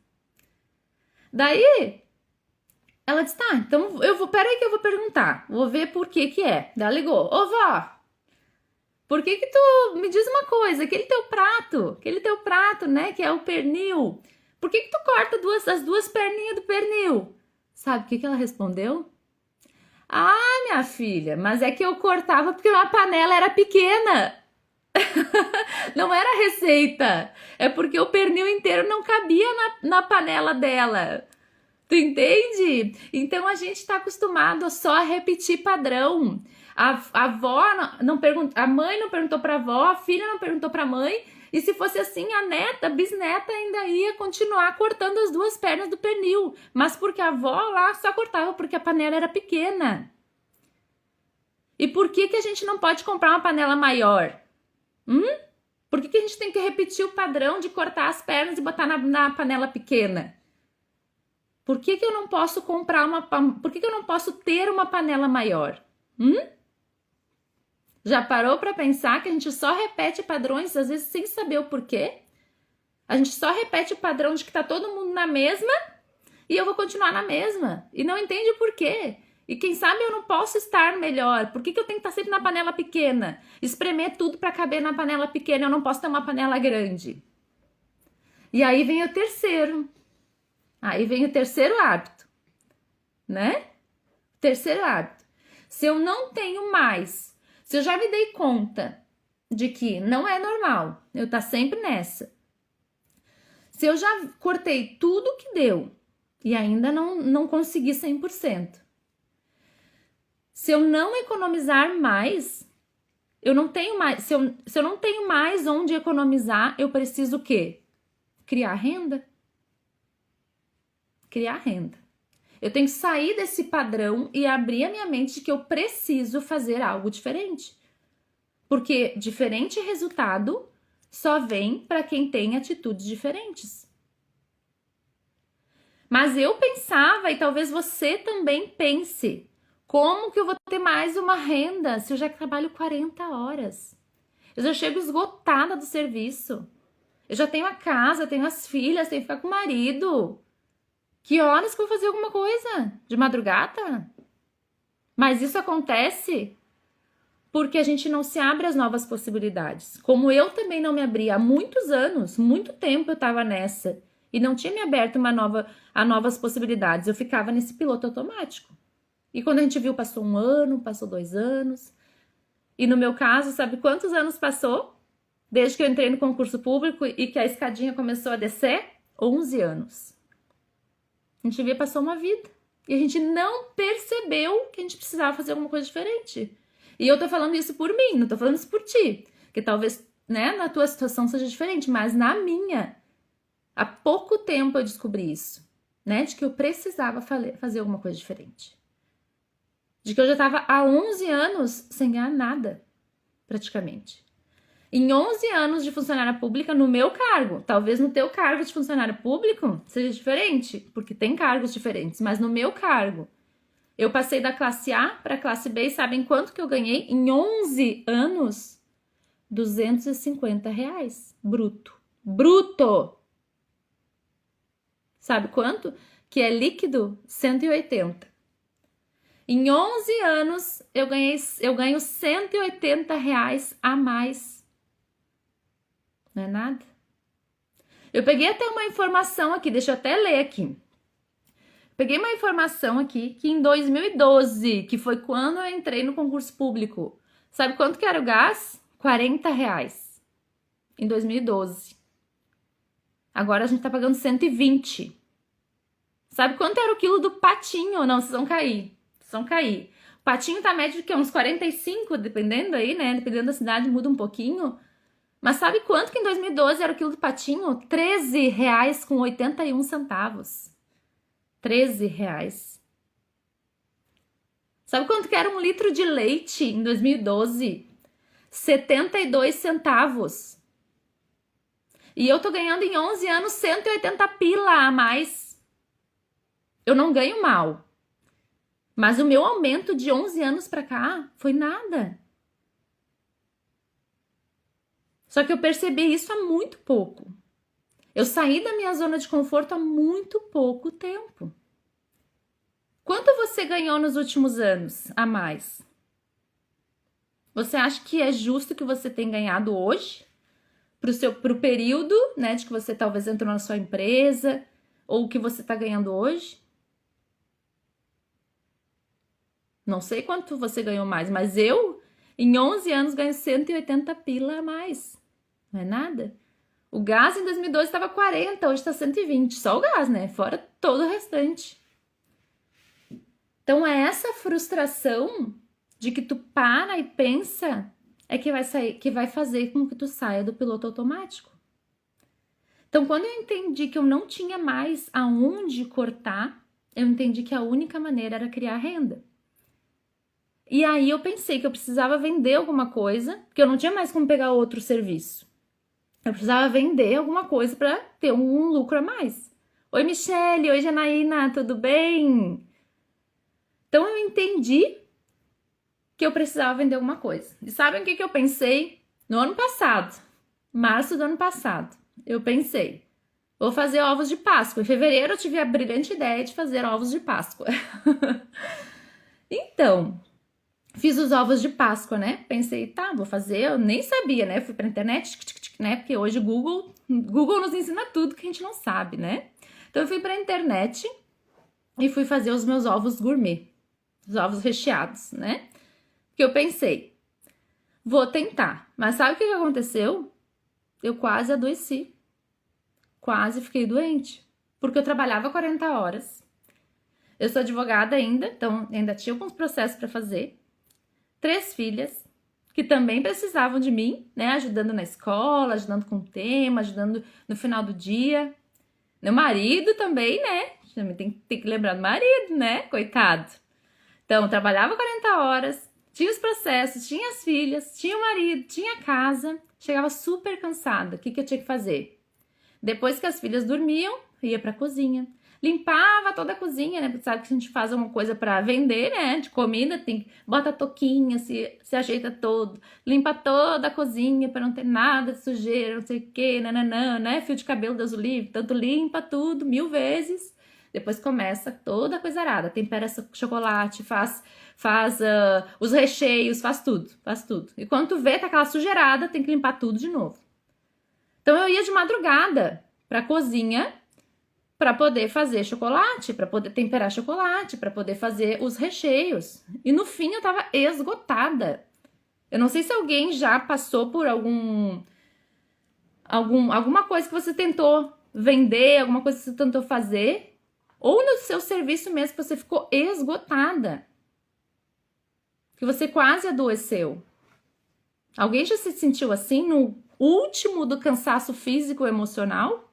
Daí, ela disse, tá, então peraí que eu vou perguntar, vou ver por que que é. Daí ela ligou, ô vó, por que que tu, me diz uma coisa, aquele teu prato, né, que é o pernil, por que que tu corta as duas perninhas do pernil? Sabe o que que ela respondeu? Ah, minha filha, mas é que eu cortava porque a panela era pequena. Não era receita. É porque o pernil inteiro não cabia na panela dela. Tu entende? Então a gente está acostumado só a repetir padrão. A avó não perguntou, a mãe não perguntou para a avó, a filha não perguntou para a mãe. E se fosse assim, a neta, a bisneta ainda ia continuar cortando as duas pernas do pernil. Mas porque a avó lá só cortava porque a panela era pequena. E por que que a gente não pode comprar uma panela maior? Por que que a gente tem que repetir o padrão de cortar as pernas e botar na panela pequena? Por que que eu não posso por que que eu não posso ter uma panela maior? Já parou para pensar que a gente só repete padrões, às vezes sem saber o porquê? A gente só repete o padrão de que tá todo mundo na mesma e eu vou continuar na mesma. E não entende o porquê. E quem sabe eu não posso estar melhor. Por que que eu tenho que estar sempre na panela pequena? Espremer tudo para caber na panela pequena, eu não posso ter uma panela grande. E aí vem o terceiro. Aí vem o terceiro hábito, né? Terceiro hábito. Se eu não tenho mais, se eu já me dei conta de que não é normal, eu tá sempre nessa. Se eu já cortei tudo que deu e ainda não consegui 100%. Se eu não economizar mais, eu não tenho mais, se eu não tenho mais onde economizar, eu preciso o quê? Criar renda. Criar renda. Eu tenho que sair desse padrão e abrir a minha mente de que eu preciso fazer algo diferente. Porque diferente resultado só vem para quem tem atitudes diferentes. Mas eu pensava, e talvez você também pense, como que eu vou ter mais uma renda se eu já trabalho 40 horas? Eu já chego esgotada do serviço. Eu já tenho a casa, tenho as filhas, tenho que ficar com o marido. Que horas que eu vou fazer alguma coisa? De madrugada? Mas isso acontece porque a gente não se abre às novas possibilidades. Como eu também não me abri há muitos anos, muito tempo eu estava nessa e não tinha me aberto a novas possibilidades. Eu ficava nesse piloto automático. E quando a gente viu, passou 1 ano, passou 2 anos. E no meu caso, sabe quantos anos passou? Desde que eu entrei no concurso público e que a escadinha começou a descer? 11 anos. A gente via, passou uma vida. E a gente não percebeu que a gente precisava fazer alguma coisa diferente. E eu tô falando isso por mim, não tô falando isso por ti. Que talvez, né, na tua situação seja diferente, mas na minha, há pouco tempo eu descobri isso, né? De que eu precisava fazer alguma coisa diferente. De que eu já tava há 11 anos sem ganhar nada, praticamente. Em 11 anos de funcionária pública no meu cargo, talvez no teu cargo de funcionário público seja diferente, porque tem cargos diferentes, mas no meu cargo, eu passei da classe A para a classe B e sabem quanto que eu ganhei em 11 anos? R$ 250 bruto. Bruto! Sabe quanto? Que é líquido? 180. Em 11 anos eu ganho R$ 180 a mais. Não é nada? Eu peguei até uma informação aqui, deixa eu até ler aqui. Peguei uma informação aqui que em 2012, que foi quando eu entrei no concurso público, sabe quanto que era o gás? R$ 40 em 2012. Agora a gente tá pagando 120. Sabe quanto era o quilo do patinho? Não, vocês vão cair. O patinho tá médio de que uns 45, dependendo aí, né? Dependendo da cidade, muda um pouquinho. Mas sabe quanto que em 2012 era o quilo do patinho? R$ 13,81. R$ 13. Sabe quanto que era 1 litro de leite em 2012? 72 centavos. E eu tô ganhando em 11 anos 180 pila a mais. Eu não ganho mal. Mas o meu aumento de 11 anos pra cá foi nada. Só que eu percebi isso há muito pouco. Eu saí da minha zona de conforto há muito pouco tempo. Quanto você ganhou nos últimos anos a mais? Você acha que é justo que você tenha ganhado hoje? Pro período, né, de que você talvez entrou na sua empresa, ou o que você está ganhando hoje? Não sei quanto você ganhou mais, mas eu, em 11 anos, ganho 180 pila a mais. Não é nada? O gás em 2012 estava 40, hoje está 120. Só o gás, né? Fora todo o restante. Então, é essa frustração de que tu para e pensa é que vai sair, que vai fazer com que tu saia do piloto automático. Então, quando eu entendi que eu não tinha mais aonde cortar, eu entendi que a única maneira era criar renda. E aí eu pensei que eu precisava vender alguma coisa, porque eu não tinha mais como pegar outro serviço. Eu precisava vender alguma coisa para ter um lucro a mais. Oi, Michele. Oi, Janaína. Tudo bem? Então eu entendi que eu precisava vender alguma coisa. E sabem o que eu pensei? No ano passado, março do ano passado, eu pensei, vou fazer ovos de Páscoa. Em fevereiro eu tive a brilhante ideia de fazer ovos de Páscoa. Então, fiz os ovos de Páscoa, né? Pensei, tá, vou fazer. Eu nem sabia, né? Fui pra internet, né? Porque hoje o Google nos ensina tudo que a gente não sabe, né? Então eu fui pra internet e fui fazer os meus ovos gourmet, os ovos recheados, né? Porque eu pensei, vou tentar. Mas sabe o que aconteceu? Eu quase adoeci. Quase fiquei doente. Porque eu trabalhava 40 horas. Eu sou advogada ainda, então ainda tinha alguns processos para fazer. 3 filhas, que também precisavam de mim, né? Ajudando na escola, ajudando com o tema, ajudando no final do dia. Meu marido também, né? Também tem que lembrar do marido, né? Coitado. Então, trabalhava 40 horas, tinha os processos, tinha as filhas, tinha o marido, tinha a casa. Chegava super cansada. O que eu tinha que fazer? Depois que as filhas dormiam, ia pra cozinha. Limpava toda a cozinha, né? Porque sabe que a gente faz uma coisa para vender, né? De comida, bota a touquinha, se ajeita todo, limpa toda a cozinha para não ter nada de sujeira, não sei o que, nananã, né? Fio de cabelo, Deus o livre, tanto limpa tudo 1000 vezes. Depois começa toda a coisa arada, tempera chocolate, faz os recheios, faz tudo. E quando tu vê, tá aquela sujeirada, tem que limpar tudo de novo. Então eu ia de madrugada pra cozinha para poder fazer chocolate, para poder temperar chocolate, para poder fazer os recheios. E no fim eu tava esgotada. Eu não sei se alguém já passou por alguma coisa que você tentou vender, alguma coisa que você tentou fazer, ou no seu serviço mesmo que você ficou esgotada. Que você quase adoeceu. Alguém já se sentiu assim no último do cansaço físico e emocional?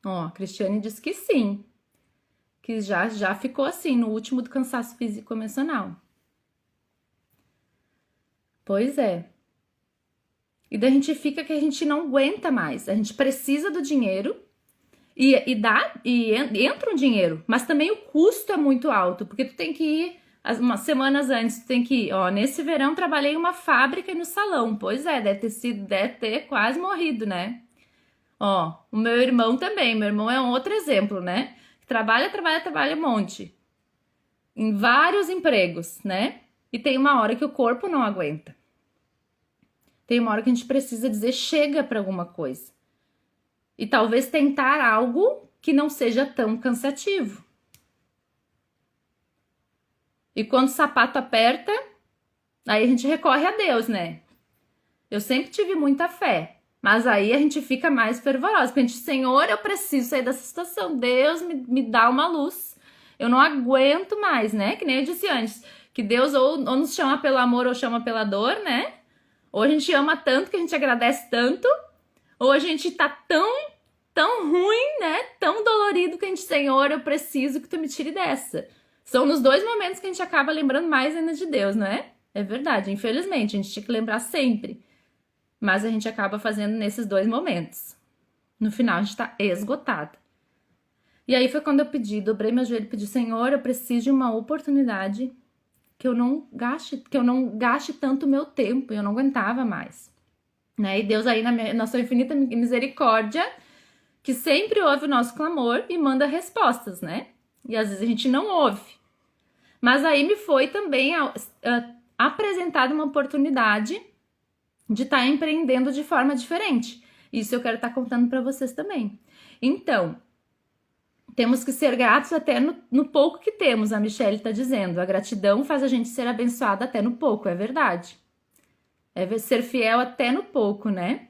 Ó, a Cristiane disse que sim. Que já ficou assim, no último do cansaço físico e emocional. Pois é. E daí a gente fica que a gente não aguenta mais. A gente precisa do dinheiro e entra um dinheiro, mas também o custo é muito alto, porque tu tem que ir umas semanas antes, tu tem que ir, ó, nesse verão trabalhei em uma fábrica e no salão. Pois é, deve ter quase morrido, né? Ó, o meu irmão também, meu irmão é um outro exemplo, né? Trabalha um monte. Em vários empregos, né? E tem uma hora que o corpo não aguenta. Tem uma hora que a gente precisa dizer chega para alguma coisa. E talvez tentar algo que não seja tão cansativo. E quando o sapato aperta, aí a gente recorre a Deus, né? Eu sempre tive muita fé, mas aí a gente fica mais fervorosa. Porque a gente, Senhor, eu preciso sair dessa situação. Deus me dá uma luz. Eu não aguento mais, né? Que nem eu disse antes, que Deus ou nos chama pelo amor ou chama pela dor, né? Ou a gente ama tanto que a gente agradece tanto, ou a gente tá tão tão ruim, né? Tão dolorido que a gente, Senhor, eu preciso que tu me tire dessa. São nos dois momentos que a gente acaba lembrando mais ainda de Deus, não é? É verdade, infelizmente, a gente tinha que lembrar sempre. Mas a gente acaba fazendo nesses dois momentos. No final, a gente tá esgotada. E aí foi quando eu pedi, dobrei meu joelho e pedi, Senhor, eu preciso de uma oportunidade que eu não gaste tanto meu tempo, eu não aguentava mais. Né? E Deus aí, na sua infinita misericórdia, que sempre ouve o nosso clamor e manda respostas, né? E às vezes a gente não ouve. Mas aí me foi também apresentada uma oportunidade de estar empreendendo de forma diferente. Isso eu quero estar contando para vocês também. Então, temos que ser gratos até no pouco que temos, a Michelle está dizendo. A gratidão faz a gente ser abençoada até no pouco, é verdade. É ser fiel até no pouco, né?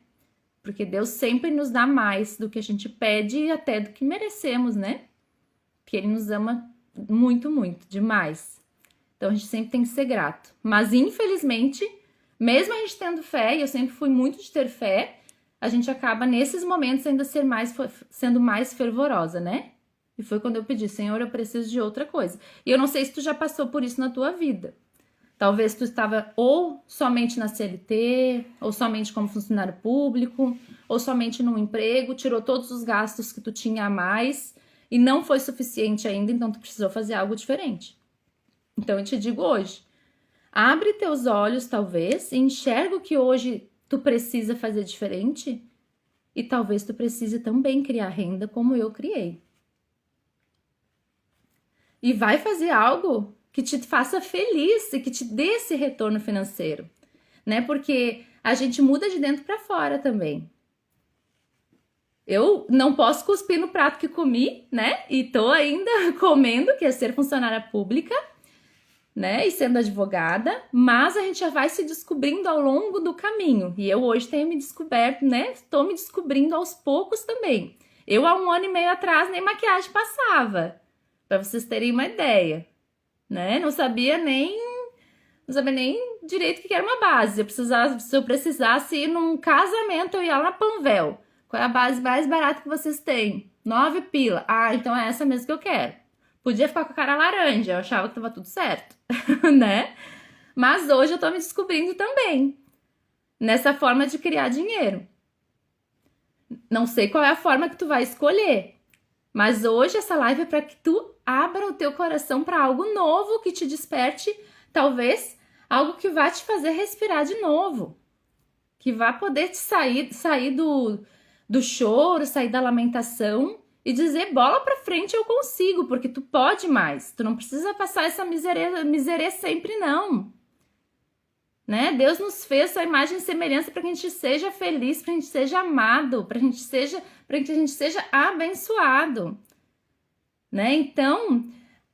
Porque Deus sempre nos dá mais do que a gente pede e até do que merecemos, né? Porque Ele nos ama muito, muito, demais. Então a gente sempre tem que ser grato. Mas infelizmente, mesmo a gente tendo fé, e eu sempre fui muito de ter fé, a gente acaba nesses momentos ainda sendo mais fervorosa, né? E foi quando eu pedi, Senhor, eu preciso de outra coisa. E eu não sei se tu já passou por isso na tua vida. Talvez tu estava ou somente na CLT, ou somente como funcionário público, ou somente num emprego, tirou todos os gastos que tu tinha a mais e não foi suficiente ainda, então tu precisou fazer algo diferente. Então eu te digo hoje, abre teus olhos talvez e enxerga o que hoje tu precisa fazer diferente e talvez tu precise também criar renda como eu criei. E vai fazer algo que te faça feliz e que te dê esse retorno financeiro, né? Porque a gente muda de dentro para fora também. Eu não posso cuspir no prato que comi, né? E tô ainda comendo, que é ser funcionária pública, né? E sendo advogada, mas a gente já vai se descobrindo ao longo do caminho. E eu hoje tenho me descoberto, né? Estou me descobrindo aos poucos também. Eu, há 1 ano e meio atrás, nem maquiagem passava, para vocês terem uma ideia, né? Não sabia nem direito o que era uma base. Se eu precisasse ir num casamento, eu ia lá na Panvel. Qual é a base mais barata que vocês têm? 9 pila. Ah, então é essa mesmo que eu quero. Podia ficar com a cara laranja, eu achava que tava tudo certo, né? Mas hoje eu tô me descobrindo também nessa forma de criar dinheiro. Não sei qual é a forma que tu vai escolher, mas hoje essa live é para que tu abra o teu coração para algo novo que te desperte, talvez algo que vai te fazer respirar de novo, que vai poder te sair do choro, sair da lamentação e dizer bola pra frente, eu consigo, porque tu pode mais. Tu não precisa passar essa miséria sempre, não. Né? Deus nos fez a imagem e semelhança para que a gente seja feliz, para que a gente seja amado, para que a gente seja abençoado. Né? Então,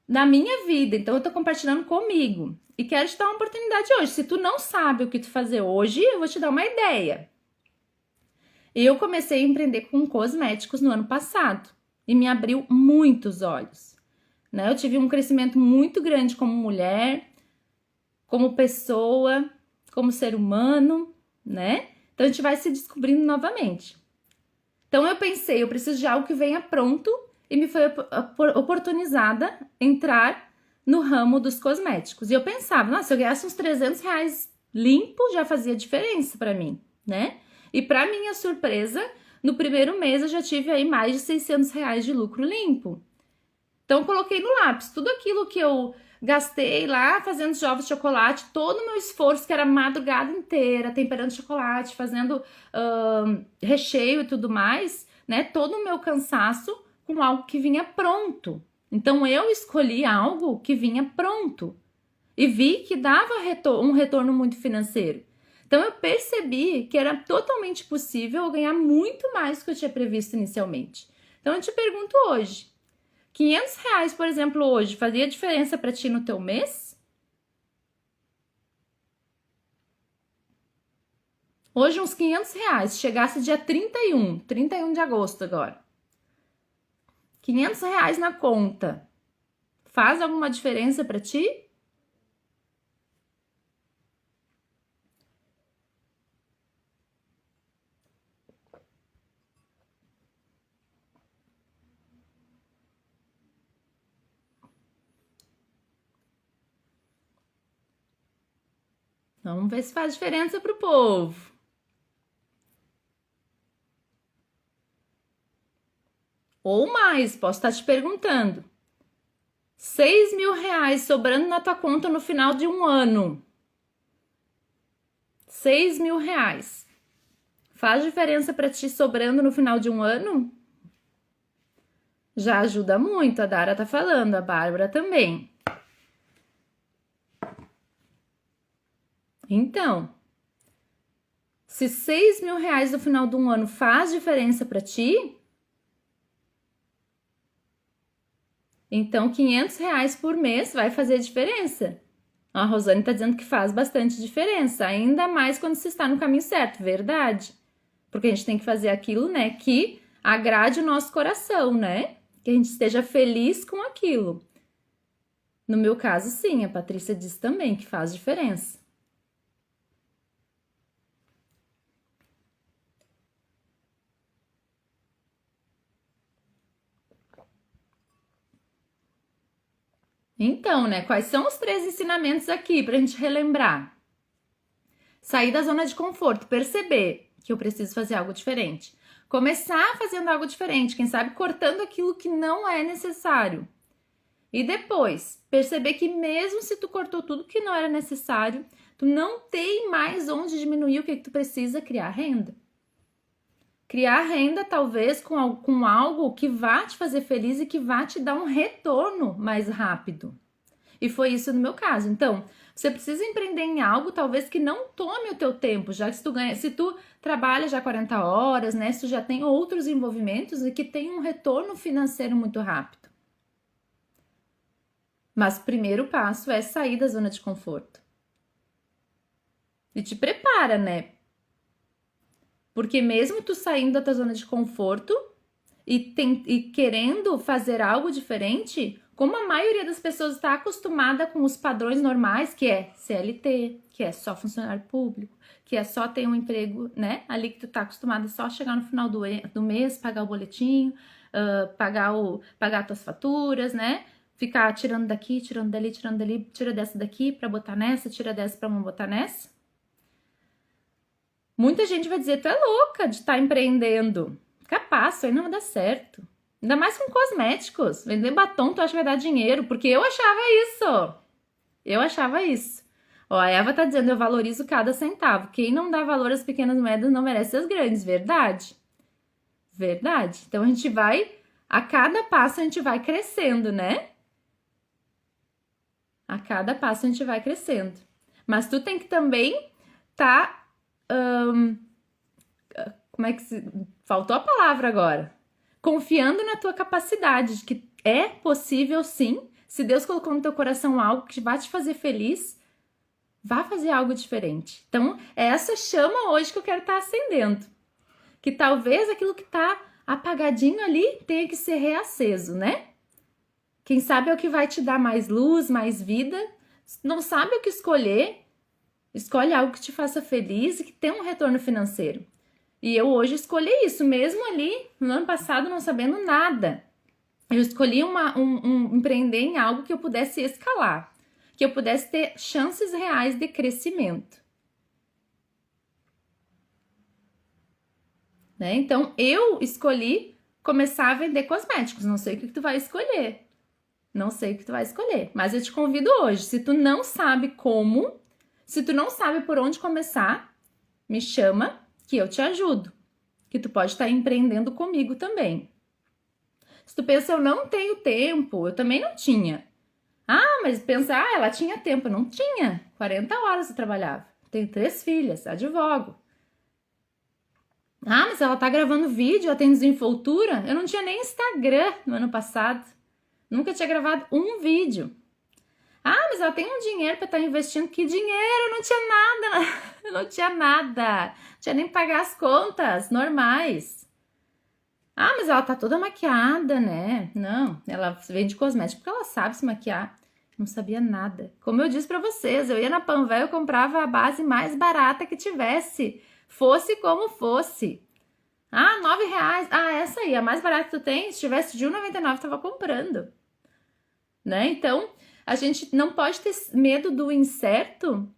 na minha vida, então eu tô compartilhando comigo e quero te dar uma oportunidade hoje. Se tu não sabe o que tu fazer hoje, eu vou te dar uma ideia. Eu comecei a empreender com cosméticos no ano passado e me abriu muitos olhos. Né? Eu tive um crescimento muito grande como mulher, como pessoa, como ser humano, né? Então a gente vai se descobrindo novamente. Então eu pensei, eu preciso de algo que venha pronto e me foi oportunizada entrar no ramo dos cosméticos. E eu pensava, nossa, se eu ganhasse uns R$300 limpo, já fazia diferença para mim, né? E para minha surpresa, no primeiro mês eu já tive aí mais de R$600 de lucro limpo. Então eu coloquei no lápis tudo aquilo que eu gastei lá fazendo os ovos de chocolate, todo o meu esforço, que era madrugada inteira, temperando chocolate, fazendo recheio e tudo mais, né? Todo o meu cansaço com algo que vinha pronto. Então eu escolhi algo que vinha pronto e vi que dava um retorno muito financeiro. Então eu percebi que era totalmente possível eu ganhar muito mais do que eu tinha previsto inicialmente. Então eu te pergunto hoje, R$500, por exemplo, hoje, fazia diferença para ti no teu mês? Hoje, uns R$500, chegasse dia 31 de agosto agora. R$500 na conta. Faz alguma diferença para ti? Vamos ver se faz diferença pro povo. Ou mais, posso estar te perguntando. 6.000 reais sobrando na tua conta no final de um ano. 6.000 reais. Faz diferença para ti sobrando no final de um ano? Já ajuda muito, a Dara tá falando, a Bárbara também. Então, se 6.000 reais no final de um ano faz diferença para ti, então 500 reais por mês vai fazer diferença. A Rosane tá dizendo que faz bastante diferença, ainda mais quando se está no caminho certo, verdade? Porque a gente tem que fazer aquilo, né, que agrade o nosso coração, né? Que a gente esteja feliz com aquilo. No meu caso, sim, a Patrícia diz também que faz diferença. Então, né, quais são os 3 ensinamentos aqui pra gente relembrar? Sair da zona de conforto, perceber que eu preciso fazer algo diferente. Começar fazendo algo diferente, quem sabe cortando aquilo que não é necessário. E depois, perceber que mesmo se tu cortou tudo que não era necessário, tu não tem mais onde diminuir o que tu precisa criar renda. Criar renda, talvez, com algo que vá te fazer feliz e que vá te dar um retorno mais rápido. E foi isso no meu caso. Então, você precisa empreender em algo, talvez, que não tome o teu tempo, já que se tu trabalha já 40 horas, né? Se tu já tem outros envolvimentos e que tem um retorno financeiro muito rápido. Mas o primeiro passo é sair da zona de conforto. E te prepara, né? Porque mesmo tu saindo da tua zona de conforto e querendo fazer algo diferente, como a maioria das pessoas está acostumada com os padrões normais, que é CLT, que é só funcionário público, que é só ter um emprego, né? Ali que tu tá acostumada só chegar no final do mês, pagar o boletim, pagar tuas faturas, né? Ficar tirando daqui, tirando dali, tira dessa daqui pra botar nessa, tira dessa pra não botar nessa. Muita gente vai dizer, tu é louca de estar empreendendo. Capaz, isso aí não vai dar certo. Ainda mais com cosméticos. Vender batom, tu acha que vai dar dinheiro? Porque eu achava isso. Eu achava isso. Ó, a Eva tá dizendo, eu valorizo cada centavo. Quem não dá valor às pequenas moedas não merece as grandes. Verdade? Verdade. Então a gente vai, a cada passo a gente vai crescendo, né? A cada passo a gente vai crescendo. Mas tu tem que também tá... como é que se... Faltou a palavra agora. Confiando na tua capacidade, de que é possível sim. Se Deus colocou no teu coração algo que vai te fazer feliz, vá fazer algo diferente. Então, é essa chama hoje que eu quero estar acendendo. Que talvez aquilo que tá apagadinho ali tenha que ser reaceso, né? Quem sabe é o que vai te dar mais luz, mais vida. Não sabe o que escolher? Escolhe algo que te faça feliz e que tenha um retorno financeiro. E eu hoje escolhi isso, mesmo ali no ano passado não sabendo nada. Eu escolhi empreender em algo que eu pudesse escalar, que eu pudesse ter chances reais de crescimento. Né? Então, eu escolhi começar a vender cosméticos. Não sei o que tu vai escolher. Não sei o que tu vai escolher. Mas eu te convido hoje, se tu não sabe como, se tu não sabe por onde começar, me chama que eu te ajudo. Que tu pode estar empreendendo comigo também. Se tu pensa, eu não tenho tempo, eu também não tinha. Ah, mas pensa, ela tinha tempo. Eu não tinha. 40 horas eu trabalhava. Tenho 3 filhas, advogo. Ah, mas ela tá gravando vídeo, ela tem desenvoltura. Eu não tinha nem Instagram no ano passado. Nunca tinha gravado um vídeo. Ah, mas ela tem um dinheiro para estar investindo. Que dinheiro? Eu não tinha nada. Eu não tinha nada. Não tinha nem pagar as contas normais. Ah, mas ela tá toda maquiada, né? Não, ela vende cosmético porque ela sabe se maquiar. Não sabia nada. Como eu disse para vocês, eu ia na Panvel e comprava a base mais barata que tivesse. Fosse como fosse. Ah, R$9. Ah, essa aí, a mais barata que tu tem. Se tivesse de R$1,99, tava comprando. Né? Então, a gente não pode ter medo do incerto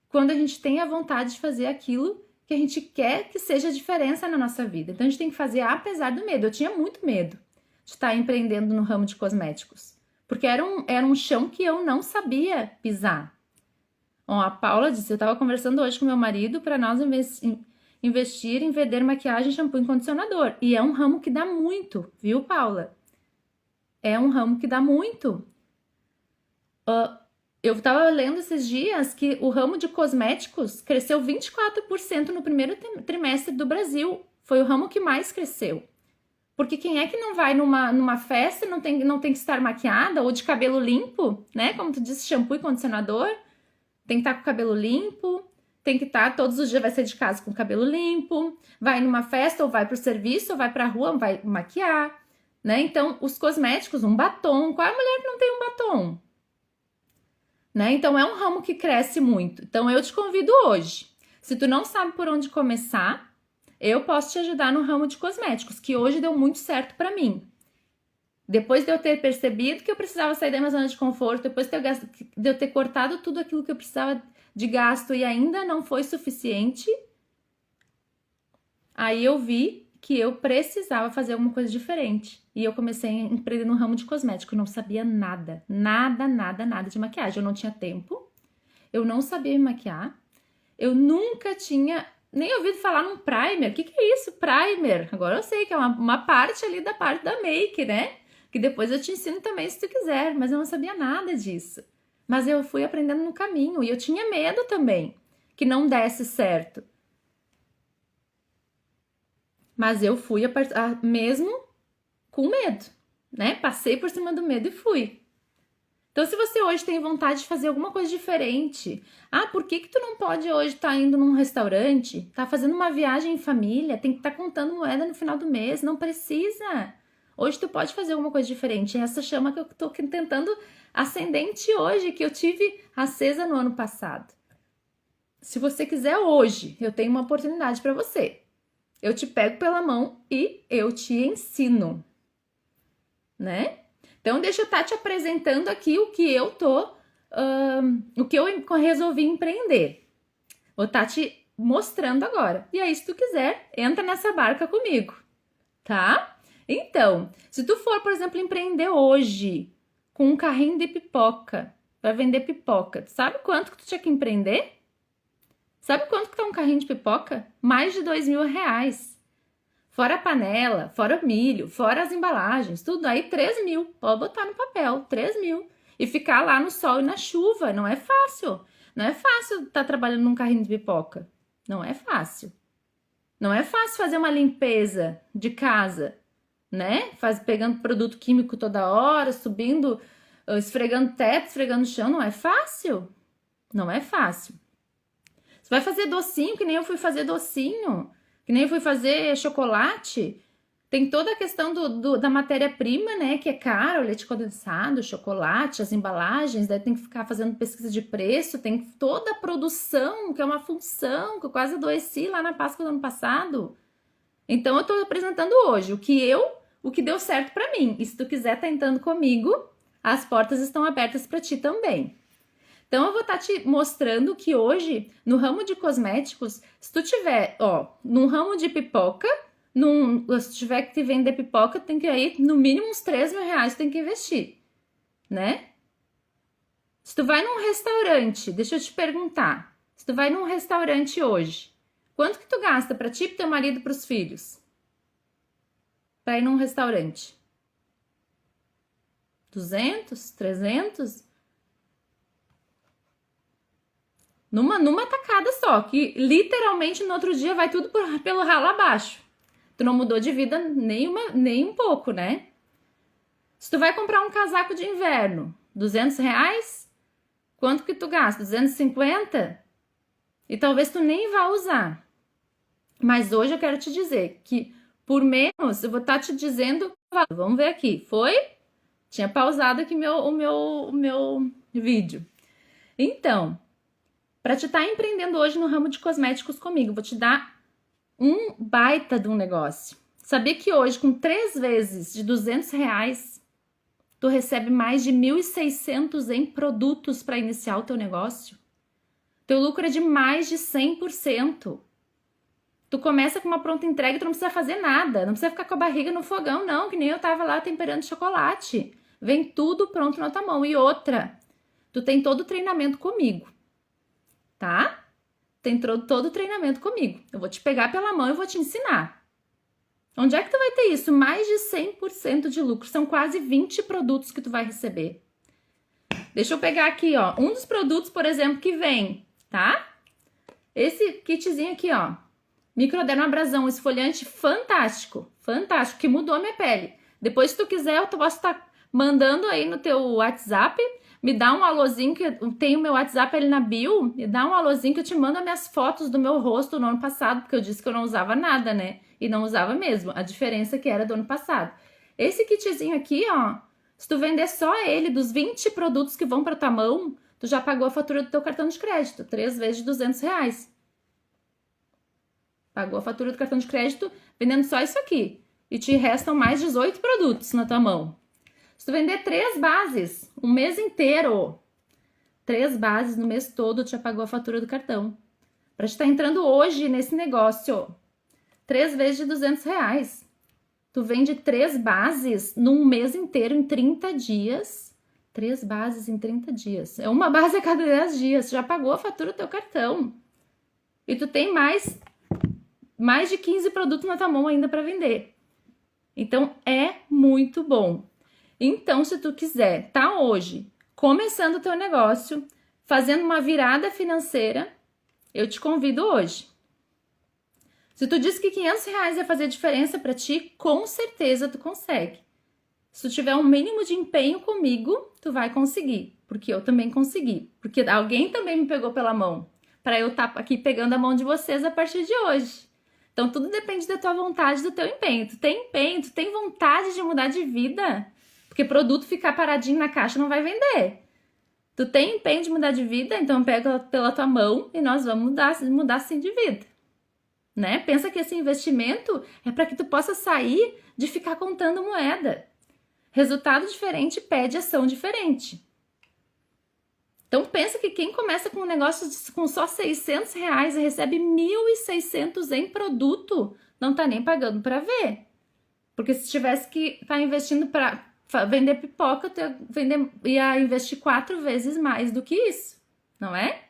quando a gente tem a vontade de fazer aquilo que a gente quer que seja a diferença na nossa vida. Então a gente tem que fazer apesar do medo. Eu tinha muito medo de estar empreendendo no ramo de cosméticos, porque era um chão que eu não sabia pisar. Bom, a Paula disse, eu estava conversando hoje com meu marido para nós investir em vender maquiagem, shampoo e condicionador. E é um ramo que dá muito, viu, Paula? É um ramo que dá muito. Eu estava lendo esses dias que o ramo de cosméticos cresceu 24% no primeiro trimestre do Brasil. Foi o ramo que mais cresceu. Porque quem é que não vai numa festa e não tem que estar maquiada ou de cabelo limpo, né? Como tu disse, shampoo e condicionador. Tem que estar com o cabelo limpo, tem que estar todos os dias, vai sair de casa com o cabelo limpo, vai numa festa ou vai pro serviço ou vai pra rua, vai maquiar, né? Então, os cosméticos, um batom, qual é a mulher que não tem um batom? Né? Então, é um ramo que cresce muito. Então, eu te convido hoje, se tu não sabe por onde começar, eu posso te ajudar no ramo de cosméticos, que hoje deu muito certo pra mim. Depois de eu ter percebido que eu precisava sair da minha zona de conforto, depois de eu ter cortado tudo aquilo que eu precisava de gasto e ainda não foi suficiente, aí eu vi que eu precisava fazer alguma coisa diferente. E eu comecei a empreender no ramo de cosmético. Eu não sabia nada de maquiagem. Eu não tinha tempo, eu não sabia me maquiar, eu nunca tinha nem ouvido falar num primer. O que é isso, primer? Agora eu sei que é uma parte ali da parte da make, né? Que depois eu te ensino também se tu quiser, mas eu não sabia nada disso. Mas eu fui aprendendo no caminho e eu tinha medo também que não desse certo. Mas eu fui mesmo com medo, né? Passei por cima do medo e fui. Então, se você hoje tem vontade de fazer alguma coisa diferente, por que tu não pode hoje estar indo num restaurante, tá fazendo uma viagem em família, tem que estar contando moeda no final do mês, não precisa. Hoje tu pode fazer alguma coisa diferente. É essa chama que eu tô tentando acender em ti hoje, que eu tive acesa no ano passado. Se você quiser hoje, eu tenho uma oportunidade para você. Eu te pego pela mão e eu te ensino, né? Então, deixa eu estar te apresentando aqui o que eu resolvi empreender. Vou estar te mostrando agora. E aí, se tu quiser, entra nessa barca comigo, tá? Então, se tu for, por exemplo, empreender hoje com um carrinho de pipoca para vender pipoca, tu sabe quanto que tu tinha que empreender? Sabe quanto que tá um carrinho de pipoca? Mais de R$2.000. Fora a panela, fora o milho, fora as embalagens, tudo aí 3.000. Pode botar no papel, 3.000. E ficar lá no sol e na chuva, não é fácil. Não é fácil estar trabalhando num carrinho de pipoca. Não é fácil. Não é fácil fazer uma limpeza de casa, né? Pegando produto químico toda hora, subindo, esfregando teto, esfregando chão, não é fácil. Não é fácil. Você vai fazer docinho, que nem eu fui fazer docinho, que nem eu fui fazer chocolate. Tem toda a questão da matéria-prima, né? Que é caro, o leite condensado, o chocolate, as embalagens, daí tem que ficar fazendo pesquisa de preço, tem toda a produção, que é uma função, que eu quase adoeci lá na Páscoa do ano passado. Então, eu tô apresentando hoje o que deu certo pra mim. E se tu quiser tá entrando comigo, as portas estão abertas pra ti também. Então, eu vou estar te mostrando que hoje, no ramo de cosméticos, se tu tiver, num ramo de pipoca, se tu tiver que vender pipoca, tem que ir, no mínimo, uns R$3.000, tem que investir, né? Se tu vai num restaurante, deixa eu te perguntar, se tu vai num restaurante hoje, quanto que tu gasta pra ti, pro teu marido e pros filhos? Pra ir num restaurante? 200? 300? Numa tacada só, que literalmente no outro dia vai tudo pelo ralo abaixo. Tu não mudou de vida nem um pouco, né? Se tu vai comprar um casaco de inverno, R$200, quanto que tu gasta? 250? E talvez tu nem vá usar. Mas hoje eu quero te dizer que por menos, eu vou estar te dizendo, vamos ver aqui, foi? Tinha pausado aqui o meu vídeo. Então, para te estar empreendendo hoje no ramo de cosméticos comigo, vou te dar um baita de um negócio. Sabia que hoje, com 3 vezes de R$200, tu recebe mais de 1.600 em produtos para iniciar o teu negócio? Teu lucro é de mais de 100%. Tu começa com uma pronta entrega e tu não precisa fazer nada. Não precisa ficar com a barriga no fogão, não, que nem eu tava lá temperando chocolate. Vem tudo pronto na tua mão. E outra, tu tem todo o treinamento comigo, tá? Tem todo o treinamento comigo. Eu vou te pegar pela mão e vou te ensinar. Onde é que tu vai ter isso? Mais de 100% de lucro. São quase 20 produtos que tu vai receber. Deixa eu pegar aqui, ó. Um dos produtos, por exemplo, que vem, tá? Esse kitzinho aqui, ó. Microdermabrasão, esfoliante fantástico. Fantástico, que mudou a minha pele. Depois, se tu quiser, eu posso estar mandando aí no teu WhatsApp. Me dá um alôzinho, que eu tenho meu WhatsApp ali na bio. Me dá um alôzinho que eu te mando as minhas fotos do meu rosto no ano passado. Porque eu disse que eu não usava nada, né? E não usava mesmo. A diferença que era do ano passado. Esse kitzinho aqui, ó. Se tu vender só ele, dos 20 produtos que vão pra tua mão, tu já pagou a fatura do teu cartão de crédito. 3 vezes de R$200. Pagou a fatura do cartão de crédito vendendo só isso aqui. E te restam mais 18 produtos na tua mão. Se tu vender 3 bases, um mês inteiro, 3 bases no mês todo, tu já pagou a fatura do cartão. Pra te estar entrando hoje nesse negócio, 3 vezes de R$200. Tu vende 3 bases num mês inteiro, em 30 dias. 3 bases em 30 dias. É uma base a cada 10 dias. Tu já pagou a fatura do teu cartão. E tu tem mais de 15 produtos na tua mão ainda para vender. Então, é muito bom. Então, se tu quiser, tá hoje, começando o teu negócio, fazendo uma virada financeira, eu te convido hoje. Se tu disse que R$500 ia fazer diferença para ti, com certeza tu consegue. Se tu tiver um mínimo de empenho comigo, tu vai conseguir. Porque eu também consegui. Porque alguém também me pegou pela mão. Para eu estar aqui pegando a mão de vocês a partir de hoje. Então, tudo depende da tua vontade, do teu empenho. Tu tem empenho, tu tem vontade de mudar de vida. Porque produto ficar paradinho na caixa não vai vender. Tu tem empenho de mudar de vida, então pega pela tua mão e nós vamos mudar sim de vida. Né? Pensa que esse investimento é para que tu possa sair de ficar contando moeda. Resultado diferente pede ação diferente. Então pensa que quem começa com um negócio com só R$600 e recebe 1.600 em produto, não tá nem pagando para ver. Porque se tivesse que estar investindo para vender pipoca, ia investir 4 vezes mais do que isso, não é?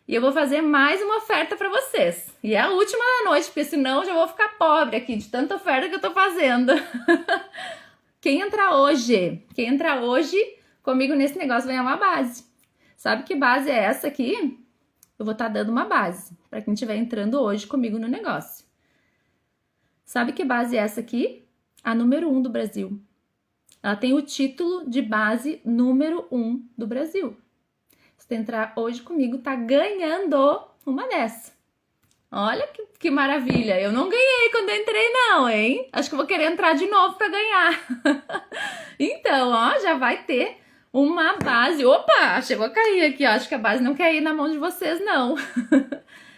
E eu vou fazer mais uma oferta para vocês. E é a última da noite, porque senão eu já vou ficar pobre aqui de tanta oferta que eu tô fazendo. Quem entrar hoje comigo nesse negócio vai ganhar uma base. Sabe que base é essa aqui? Eu vou estar dando uma base para quem estiver entrando hoje comigo no negócio. Sabe que base é essa aqui? A número 1 do Brasil. Ela tem o título de base número 1 do Brasil. Se tu entrar hoje comigo, tá ganhando uma dessa. Olha que maravilha. Eu não ganhei quando eu entrei não, hein? Acho que eu vou querer entrar de novo para ganhar. Então, ó, já vai ter uma base. Opa, chegou a cair aqui, ó. Acho que a base não quer ir na mão de vocês, não.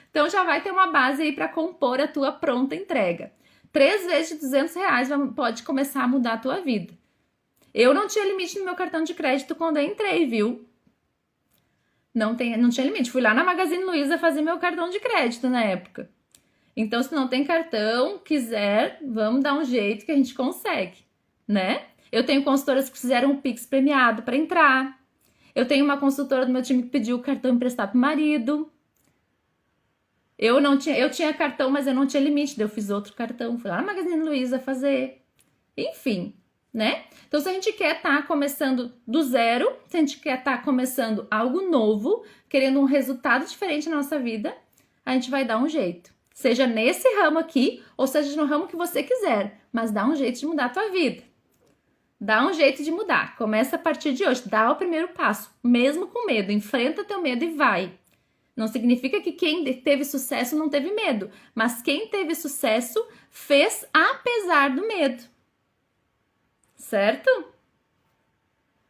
Então, já vai ter uma base aí para compor a tua pronta entrega. 3 vezes de R$200 pode começar a mudar a tua vida. Eu não tinha limite no meu cartão de crédito quando eu entrei, viu? Não tinha limite. Fui lá na Magazine Luiza fazer meu cartão de crédito na época. Então, se não tem cartão, quiser, vamos dar um jeito que a gente consegue, né? Eu tenho consultoras que fizeram um Pix premiado para entrar. Eu tenho uma consultora do meu time que pediu o cartão emprestado pro marido. Eu tinha cartão, mas eu não tinha limite. Daí eu fiz outro cartão. Fui lá na Magazine Luiza fazer. Enfim, né? Então, se a gente quer estar começando do zero, se a gente quer estar começando algo novo, querendo um resultado diferente na nossa vida, a gente vai dar um jeito. Seja nesse ramo aqui, ou seja no ramo que você quiser, mas dá um jeito de mudar a tua vida. Dá um jeito de mudar. Começa a partir de hoje. Dá o primeiro passo, mesmo com medo. Enfrenta teu medo e vai. Não significa que quem teve sucesso não teve medo, mas quem teve sucesso fez apesar do medo. Certo?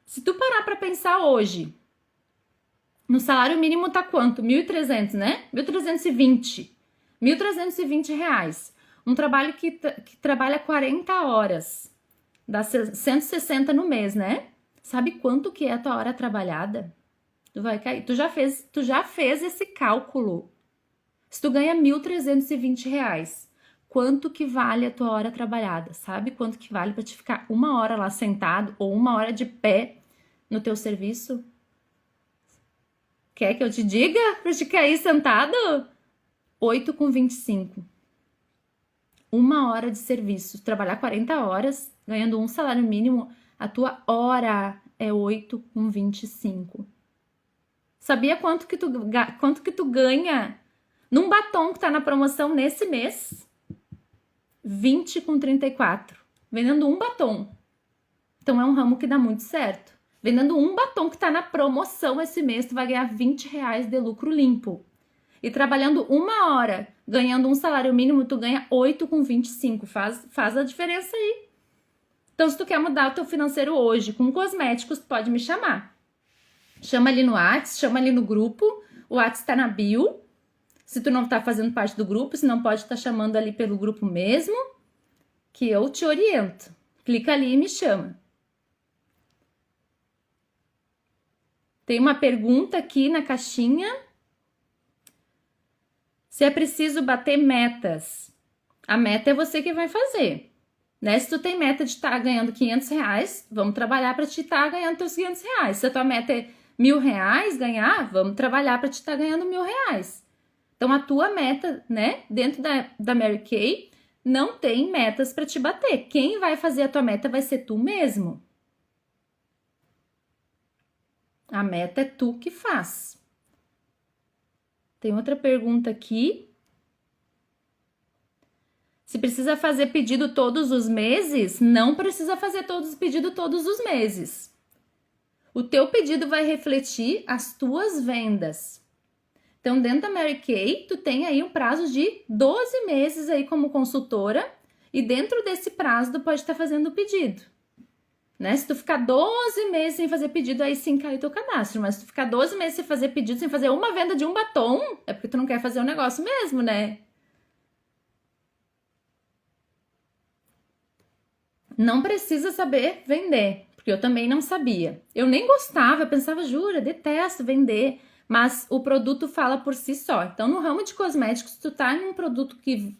Se tu parar para pensar hoje, no salário mínimo tá quanto? 1.300, né? 1.320. R$1.320. Um trabalho que trabalha 40 horas. Dá 160 no mês, né? Sabe quanto que é a tua hora trabalhada? Tu vai cair. Tu já fez esse cálculo. Se tu ganha R$1.320, quanto que vale a tua hora trabalhada? Sabe quanto que vale para te ficar 1 hora lá sentado ou 1 hora de pé no teu serviço? Quer que eu te diga para te cair sentado? 8,25. 1 hora de serviço. Trabalhar 40 horas, ganhando um salário mínimo, a tua hora é 8,25. Sabia quanto que tu ganha num batom que tá na promoção nesse mês? 20,34. Vendendo um batom. Então é um ramo que dá muito certo. Vendendo um batom que tá na promoção esse mês, tu vai ganhar R$20 de lucro limpo. E trabalhando 1 hora, ganhando um salário mínimo, tu ganha 8,25. Faz a diferença aí. Então, se tu quer mudar o teu financeiro hoje com cosméticos, tu pode me chamar. Chama ali no WhatsApp, chama ali no grupo. O WhatsApp tá na bio. Se tu não tá fazendo parte do grupo, se não pode estar chamando ali pelo grupo mesmo, que eu te oriento. Clica ali e me chama. Tem uma pergunta aqui na caixinha. Se é preciso bater metas. A meta é você que vai fazer. Né? Se tu tem meta de estar ganhando R$500, vamos trabalhar para te estar ganhando teus R$500. Se a tua meta é R$1.000 ganhar, vamos trabalhar para te estar ganhando R$1.000. Então, a tua meta, né, dentro da Mary Kay, não tem metas para te bater. Quem vai fazer a tua meta vai ser tu mesmo. A meta é tu que faz. Tem outra pergunta aqui. Se precisa fazer pedido todos os meses, não precisa fazer pedido todos os meses. O teu pedido vai refletir as tuas vendas. Então, dentro da Mary Kay, tu tem aí um prazo de 12 meses aí como consultora e dentro desse prazo tu pode estar fazendo o pedido. Né? Se tu ficar 12 meses sem fazer pedido, aí sim cai o teu cadastro. Mas se tu ficar 12 meses sem fazer pedido, sem fazer uma venda de um batom, é porque tu não quer fazer o negócio mesmo, né? Não precisa saber vender, porque eu também não sabia. Eu nem gostava, eu pensava, jura, detesto vender. Mas o produto fala por si só. Então, no ramo de cosméticos, tu tá em um produto que...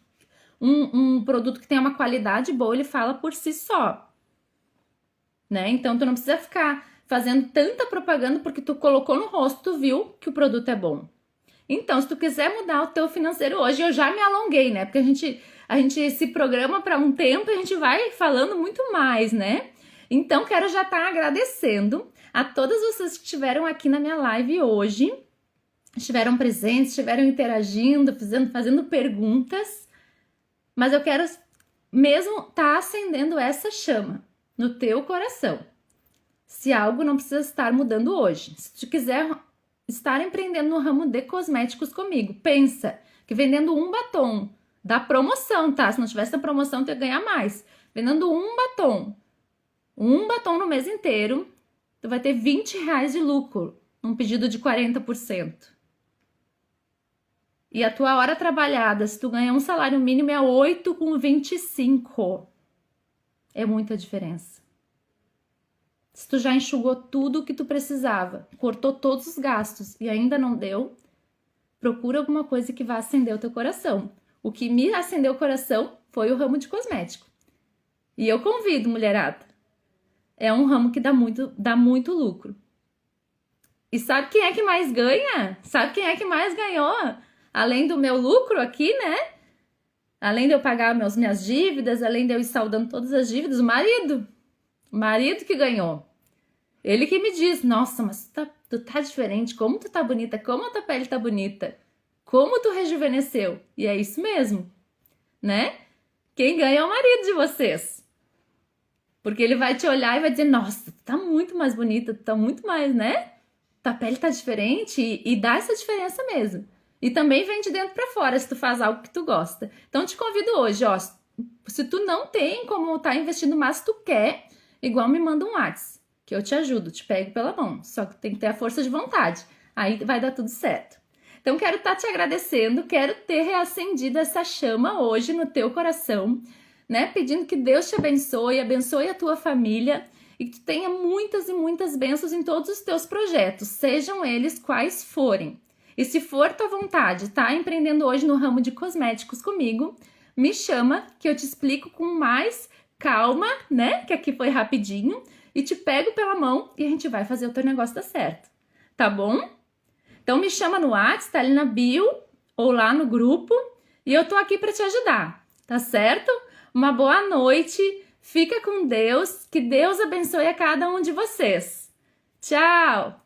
Um produto que tem uma qualidade boa, ele fala por si só. Né? Então, tu não precisa ficar fazendo tanta propaganda porque tu colocou no rosto, tu viu que o produto é bom. Então, se tu quiser mudar o teu financeiro hoje, eu já me alonguei, né? Porque a gente se programa para um tempo e a gente vai falando muito mais, né? Então, quero já estar agradecendo a todas vocês que estiveram aqui na minha live hoje, estiveram presentes, estiveram interagindo, fazendo perguntas, mas eu quero mesmo estar acendendo essa chama no teu coração. Se algo não precisa estar mudando hoje, se tu quiser estar empreendendo no ramo de cosméticos comigo, pensa que vendendo um batom da promoção, tá? Se não tivesse a promoção, tu ia ganhar mais. Vendendo um batom no mês inteiro, tu vai ter R$20 de lucro, um pedido de 40%. E a tua hora trabalhada, se tu ganhar um salário mínimo, é 8,25. É muita diferença. Se tu já enxugou tudo o que tu precisava, cortou todos os gastos e ainda não deu, procura alguma coisa que vá acender o teu coração. O que me acendeu o coração foi o ramo de cosmético. E eu convido, mulherada. É um ramo que dá muito lucro. E sabe quem é que mais ganha? Sabe quem é que mais ganhou? Além do meu lucro aqui, né? Além de eu pagar minhas dívidas, além de eu ir saldando todas as dívidas, o marido. O marido que ganhou. Ele que me diz, nossa, mas tu tá diferente, como tu tá bonita, como a tua pele tá bonita, como tu rejuvenesceu. E é isso mesmo, né? Quem ganha é o marido de vocês. Porque ele vai te olhar e vai dizer, nossa, tu tá muito mais bonita, tu tá muito mais, né? Tua pele tá diferente e dá essa diferença mesmo. E também vem de dentro pra fora, se tu faz algo que tu gosta. Então, te convido hoje, ó, se tu não tem como tá investindo, mas tu quer, igual me manda um WhatsApp, que eu te ajudo, te pego pela mão. Só que tem que ter a força de vontade. Aí vai dar tudo certo. Então, quero estar te agradecendo, quero ter reacendido essa chama hoje no teu coração, né? Pedindo que Deus te abençoe a tua família e que tu tenha muitas e muitas bênçãos em todos os teus projetos, sejam eles quais forem. E se for tua vontade, tá empreendendo hoje no ramo de cosméticos comigo, me chama que eu te explico com mais calma, né? Que aqui foi rapidinho, e te pego pela mão e a gente vai fazer o teu negócio dar certo, tá bom? Então me chama no WhatsApp, tá ali na bio ou lá no grupo, e eu tô aqui para te ajudar, tá certo? Uma boa noite, fica com Deus, que Deus abençoe a cada um de vocês. Tchau!